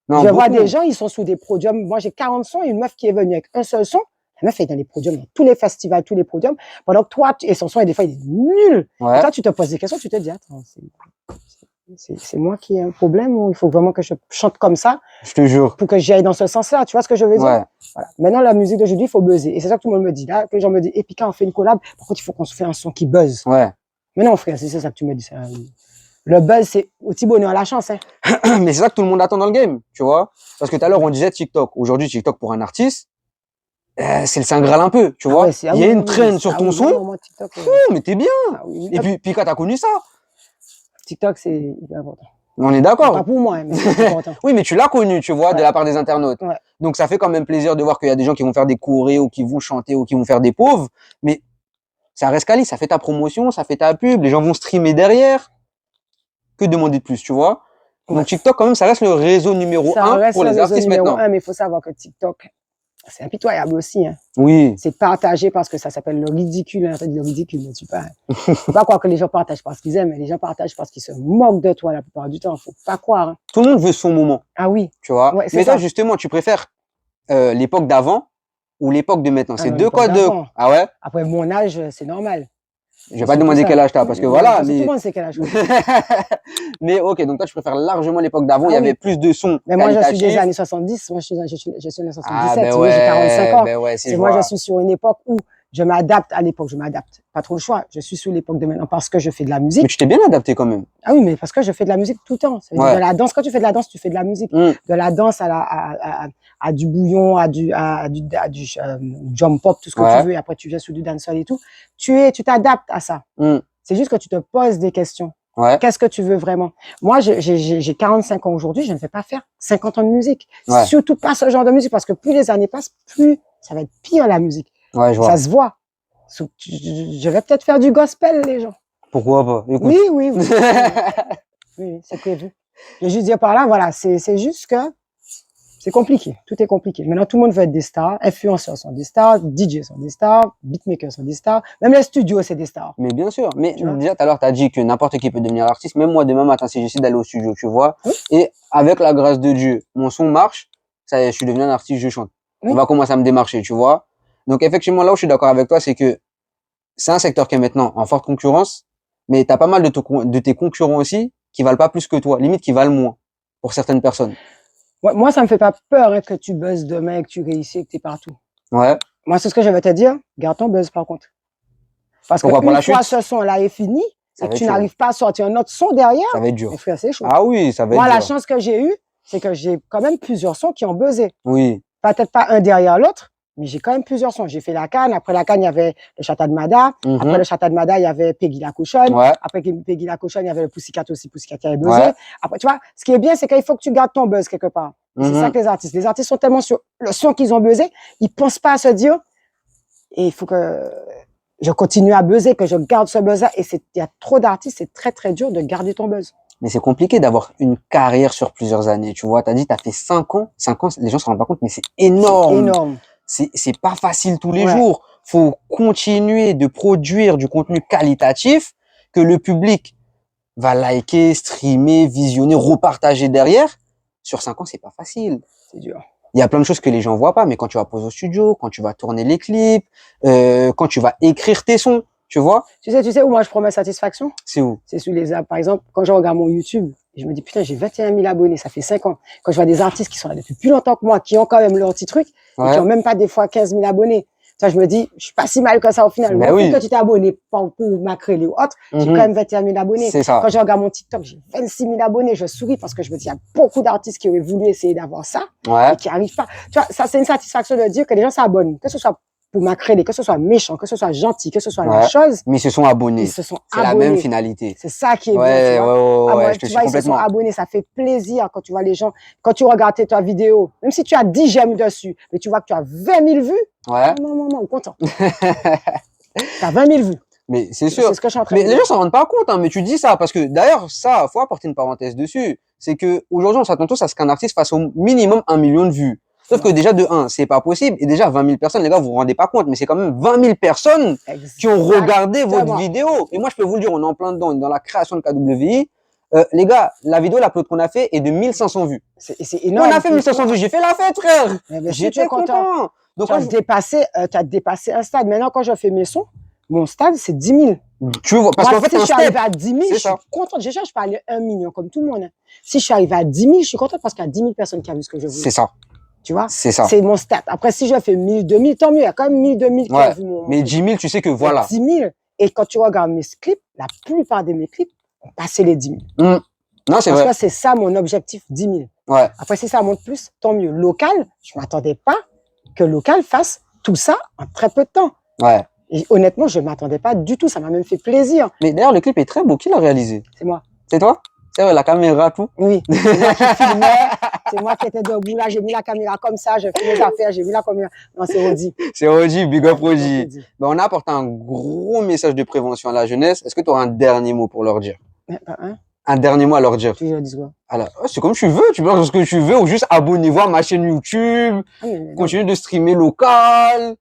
Non, Je vois beaucoup. des gens, ils sont sous des podiums. Moi, j'ai 40 sons, et une meuf qui est venue avec un seul son. La meuf est dans les podiums, dans tous les festivals, tous les podiums. Pendant que toi, et son son, et des fois, il est nul. Ouais. Et toi, tu te poses des questions, tu te dis, attends, c'est moi qui ai un problème, ou il faut vraiment que je chante comme ça Je te jure. pour que j'y aille dans ce sens-là. Tu vois ce que je veux dire? Ouais. Voilà. Maintenant, la musique d'aujourd'hui, il faut buzzer. Et c'est ça que tout le monde me dit. Là, que les gens me disent, et puis quand on fait une collab, par contre, il faut qu'on se fait un son qui buzz. Ouais. Mais non, frère, c'est ça que tu me dis. Ça. Le buzz, c'est au petit bonheur la chance. Hein. Mais c'est ça que tout le monde attend dans le game, tu vois. Parce que tout à l'heure, on disait TikTok. Aujourd'hui, TikTok pour un artiste, c'est le Saint Graal un peu, tu vois. Ouais, Il y a une traîne sur ton son. Non, moi, TikTok, Mais t'es bien. oui. Et puis quand t'as connu ça, TikTok, c'est hyper important. on est Pas d'accord. pour moi, hein, mais c'est important. Oui, mais tu l'as connu, tu vois, de Ouais. la part des internautes. Ouais. Donc ça fait quand même plaisir de voir qu'il y a des gens qui vont faire des chorés ou qui vont chanter ou qui vont faire des pauvres. Mais ça reste quali, ça fait ta promotion, ça fait ta pub, les gens vont streamer derrière. Que demander de plus, tu vois? Ouais. Donc TikTok, quand même, ça reste le réseau numéro Ça 1 reste pour le les réseau artistes numéro maintenant. 1, mais il faut savoir que TikTok, c'est impitoyable aussi. Hein. Oui. C'est partagé parce que ça s'appelle le ridicule. Hein. Le ridicule, mais tu pas. Faut pas croire que les gens partagent parce qu'ils aiment, mais les gens partagent parce qu'ils se moquent de toi la plupart du temps. Faut pas croire. Hein. Tout le monde veut son moment, Ah oui. tu vois? Ouais, c'est Mais toi, ça. justement, tu préfères l'époque d'avant ou l'époque de maintenant? C'est non, deux l'époque codes de... d'avant. Ah ouais? Après mon âge, c'est normal. Je vais pas te demander quel âge t'as, parce que voilà, Tout mais... le monde sait quel âge. Mais ok, donc toi, tu préfères largement l'époque d'avant, il y Ah avait oui. plus de sons Mais moi, je suis qualitatifs. des années 70. Moi, je suis né en 77. Ah, ben tu vois, j'ai 45 ans. ben ouais, c'est Moi, je vois. suis sur une époque où je m'adapte à l'époque. Je m'adapte. Pas trop le choix. Je suis sur l'époque de maintenant parce que je fais de la musique. Mais tu t'es bien adapté quand même. Ah oui, mais parce que je fais de la musique tout le temps. Ça veut dire Ouais. de la danse. Quand tu fais de la danse, tu fais de la musique. Mm. De la danse à du bouillon, à du jump pop, tout ce que Ouais. tu veux. Et après, tu viens sur du dancehall et tout. Tu t'adaptes à ça. Mm. C'est juste que tu te poses des questions. Ouais. Qu'est-ce que tu veux vraiment? Moi, j'ai 45 ans aujourd'hui, je ne vais pas faire 50 ans de musique. Ouais. Surtout pas ce genre de musique, parce que plus les années passent, plus ça va être pire la musique. Ouais, je vois. Ça se voit. Je vais peut-être faire du gospel, les gens. Pourquoi pas? Écoute. Oui, oui, oui. Oui, c'est prévu. Je veux juste dire par là, voilà, c'est juste que c'est compliqué. Tout est compliqué. Maintenant, tout le monde veut être des stars. Influenceurs sont des stars, DJ sont des stars, beatmakers sont des stars. Même les studios, c'est des stars. Mais bien sûr. Mais Tu vois? déjà, tout à l'heure, tu as dit que n'importe qui peut devenir artiste. Même moi, demain matin, si j'essaie d'aller au studio, tu vois. Oui. Et avec la grâce de Dieu, mon son marche. Ça y est, je suis devenu un artiste, je chante. Oui. On va commencer à me démarcher, tu vois. Donc, effectivement, là où je suis d'accord avec toi, c'est que c'est un secteur qui est maintenant en forte concurrence. Mais tu as pas mal de tes concurrents aussi qui valent pas plus que toi. Limite, qui valent moins pour certaines personnes. Moi, ça me fait pas peur hein, que tu buzzes demain, que tu réussis, que tu es partout. Ouais. Moi, c'est ce que je vais te dire. Garde ton buzz, par contre. Parce Pourquoi, pour que la une fois chute? ce son-là est fini, Ça et va que être tu chaud. n'arrives pas à sortir un autre son derrière, Ça va être dur. mes frères, c'est chaud. Ah oui, ça va Moi, être la dur. chance que j'ai eue, c'est que j'ai quand même plusieurs sons qui ont buzzé. Oui. Peut-être pas un derrière l'autre, mais j'ai quand même plusieurs sons. J'ai fait la Canne. Après la Canne, il y avait le Chata de Mada. Mhm. Après le Chata de Mada, il y avait Peggy la cochonne. Ouais. Après Peggy la cochonne, il y avait le Pussycat aussi, Pussycat qui avait buzzé. Ouais. Après, tu vois, ce qui est bien, c'est qu'il faut que tu gardes ton buzz quelque part. C'est Mhm. ça que les artistes. Les artistes sont tellement sur le son qu'ils ont buzzé, ils pensent pas à se dire, et il faut que je continue à buzzer, que je garde ce buzz-là. Et il y a trop d'artistes, c'est très, très dur de garder ton buzz. Mais c'est compliqué d'avoir une carrière sur plusieurs années, tu vois. T'as dit, t'as fait 5 ans. 5 ans, les gens se rendent pas compte, mais c'est énorme. Énorme. C'est pas facile tous les Ouais. jours. Faut continuer de produire du contenu qualitatif que le public va liker, streamer, visionner, repartager derrière. Sur 5 ans, c'est pas facile. C'est dur. il y a plein de choses que les gens voient pas, mais quand tu vas poser au studio, quand tu vas tourner les clips, quand tu vas écrire tes sons, tu vois, Tu sais où moi je prends ma satisfaction? c'est où? C'est sur les apps. Par exemple, quand je regarde mon YouTube, je me dis, putain, j'ai 21 000 abonnés, ça fait 5 ans. Quand je vois des artistes qui sont là depuis plus longtemps que moi, qui ont quand même leur petit truc, et qui ont même pas des fois 15 000 abonnés. Ça, je me dis, je suis pas si mal que ça au final. Ben oui. Quand tu t'es abonné pour Macrélé ou autre, j'ai quand même 21 000 abonnés. C'est ça. Quand je regarde mon TikTok, j'ai 26 000 abonnés. Je souris parce que je me dis, il y a beaucoup d'artistes qui auraient voulu essayer d'avoir ça et qui arrivent pas. Tu vois, ça, c'est une satisfaction de dire que les gens s'abonnent, que ce soit pour Macrélé, que ce soit méchant, que ce soit gentil, que ce soit la chose. Mais ils se sont abonnés. Ils se sont C'est la abonnés. même finalité. C'est ça qui est bien, tu vois. Ouais, je te tu suis vois, ils se sont complètement. abonnés, ça fait plaisir quand tu vois les gens, quand tu regardes ta vidéo, même si tu as 10 j'aime dessus, mais tu vois que tu as 20 000 vues. Ouais. Non, content. Tu as 20 000 vues. Mais c'est sûr. C'est ce que je suis en train Mais de les dire. gens s'en rendent pas compte, hein, mais tu dis ça parce que d'ailleurs, ça, faut apporter une parenthèse dessus. C'est que aujourd'hui, on s'attend tous à ce qu'un artiste fasse au minimum 1 million de vues. Sauf que déjà, de 1, c'est pas possible. Et déjà, 20 000 personnes, les gars, vous vous rendez pas compte, mais c'est quand même 20 000 personnes qui ont regardé votre vidéo. Et moi, je peux vous le dire, on est en plein dedans, on est dans la création de KWI. Les gars, la vidéo, l'upload qu'on a fait est de 1500 vues. C'est énorme. On a fait 1500 vues, j'ai fait la fête, frère. J'étais content. Donc, tu as dépassé un stade. Maintenant, quand je fais mes sons, mon stade, c'est 10 000. Tu vois, parce qu'en fait, si je suis arrivé à 10 000, je suis ça. contente. Déjà, je peux aller à 1 million, comme tout le monde. Hein. Si je suis arrivé à 10 000, je suis contente parce qu'il y a 10 000 personnes qui ont vu ce que je voulais. C'est ça. Tu vois? C'est ça. C'est mon stat. Après, si je fais 1000, 2000, tant mieux. Il y a quand même 1000, 2000 qui ont vu mon. Mais 10 000, tu sais que voilà. 10 000. Et quand tu regardes mes clips, la plupart de mes clips ont passé les 10 000. Non, c'est vrai. Parce que c'est ça mon objectif, 10 000. Ouais. Après, si ça monte plus, tant mieux. Local, je m'attendais pas que Local fasse tout ça en très peu de temps. Ouais. Et honnêtement, je m'attendais pas du tout. Ça m'a même fait plaisir. Mais d'ailleurs, le clip est très beau. Qui l'a réalisé? C'est moi. C'est toi? C'est vrai, la caméra, tout? Oui. C'est moi qui filmais. C'est moi qui étais debout là. J'ai mis la caméra comme ça. J'ai fait mes affaires. J'ai mis la caméra. Non, c'est Rodi. C'est Rodi, big up Rodi. Ben, on a apporté un gros message de prévention à la jeunesse. Est-ce que tu auras un dernier mot pour leur dire? Un dernier mot à leur dire. Tu leur dis quoi? Alors, c'est comme tu veux. Tu peux faire ce que tu veux ou juste abonnez-vous à ma chaîne YouTube. Continuez de streamer local.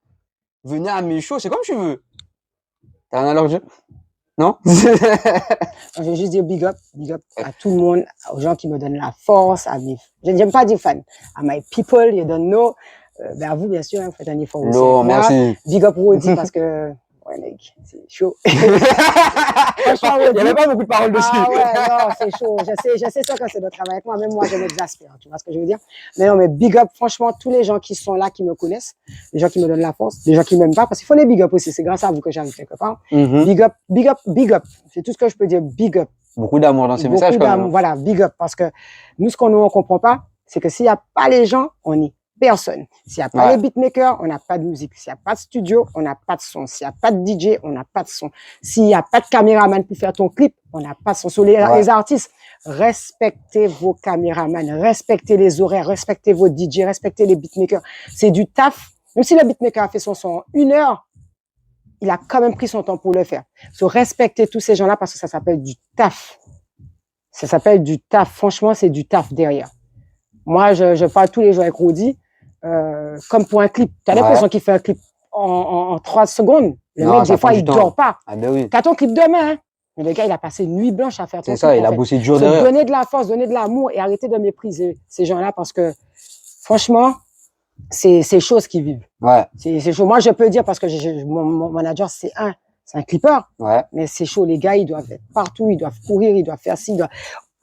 Venez à mes shows. C'est comme tu veux. T'as rien à leur dire? Non? Je vais juste dire big up à tout le monde, aux gens qui me donnent la force, à mes, j'aime pas dire fan, à my people, you don't know, ben à vous, bien sûr, hein, vous faites un effort aussi. Non, merci. Big up Rodi parce que, ouais, mec, c'est chaud. Franchement, il n'y avait pas beaucoup de paroles dessus. Ah ouais, non, c'est chaud. Je sais ça quand c'est de travail avec moi. Même moi, je m'exaspère. Tu vois ce que je veux dire? Mais non, mais big up, franchement, tous les gens qui sont là, qui me connaissent, les gens qui me donnent la force, les gens qui m'aiment pas, parce qu'il faut les big up aussi. C'est grâce à vous que j'arrive quelque part. Big up, big up, big up. C'est tout ce que je peux dire. Big up. Beaucoup d'amour dans ces messages, quand même. Voilà, big up. Parce que nous, ce qu'on ne comprend pas, c'est que s'il n'y a pas les gens, on est personne. S'il n'y a pas les beatmakers, on n'a pas de musique. S'il n'y a pas de studio, on n'a pas de son. S'il n'y a pas de DJ, on n'a pas de son. S'il n'y a pas de caméraman pour faire ton clip, on n'a pas de son. Sur les artistes, respectez vos caméramans, respectez les horaires, respectez vos DJ, respectez les beatmakers. C'est du taf. Même si le beatmaker a fait son son en 1 heure, il a quand même pris son temps pour le faire. Respectez tous ces gens-là parce que ça s'appelle du taf. Ça s'appelle du taf. Franchement, c'est du taf derrière. Moi, je parle tous les jours avec Rodi. Comme pour un clip, tu as l'impression qu'il fait un clip en 3 secondes. Le mec, des fois, il dort pas. Ah ben oui. T'as ton clip demain, hein. Mais le gars, il a passé une nuit blanche à faire ton clip. C'est ça, il a bossé dur derrière. Donner de la force, donner de l'amour et arrêter de mépriser ces gens-là parce que, franchement, c'est chaud ce qu'ils vivent. Ouais. C'est chaud. Moi, je peux dire parce que mon manager, c'est un clipper. Ouais. Mais c'est chaud. Les gars, ils doivent être partout, ils doivent courir, ils doivent faire ci,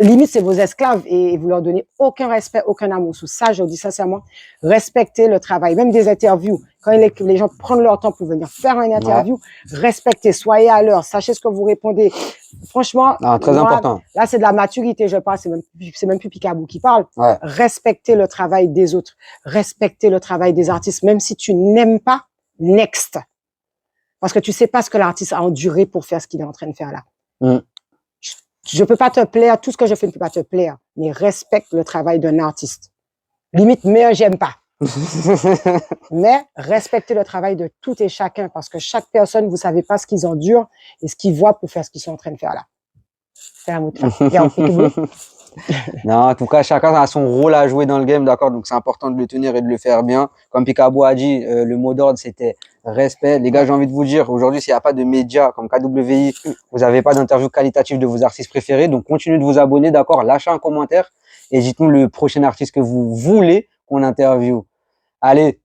limite, c'est vos esclaves et vous leur donnez aucun respect, aucun amour. Sous ça, je dis sincèrement, respectez le travail. Même des interviews, quand les gens prennent leur temps pour venir faire une interview, respectez, soyez à l'heure, sachez ce que vous répondez. Franchement, très important. Là, c'est de la maturité, je parle, c'est même plus Picaboo qui parle. Ouais. Respectez le travail des autres, respectez le travail des artistes, même si tu n'aimes pas, next. Parce que tu sais pas ce que l'artiste a enduré pour faire ce qu'il est en train de faire là. Je peux pas te plaire, tout ce que je fais ne peut pas te plaire, mais respecte le travail d'un artiste. Limite, mais j'aime pas. Mais respectez le travail de tout et chacun, parce que chaque personne, vous savez pas ce qu'ils endurent et ce qu'ils voient pour faire ce qu'ils sont en train de faire là. C'est un mot de fin. Non, en tout cas, chacun a son rôle à jouer dans le game, d'accord? Donc, c'est important de le tenir et de le faire bien. Comme Picaboo a dit, le mot d'ordre, c'était respect. Les gars, j'ai envie de vous dire, aujourd'hui, s'il n'y a pas de médias comme KWI, vous n'avez pas d'interview qualitative de vos artistes préférés. Donc, continuez de vous abonner, d'accord? Lâchez un commentaire et dites-nous le prochain artiste que vous voulez qu'on interviewe. Allez,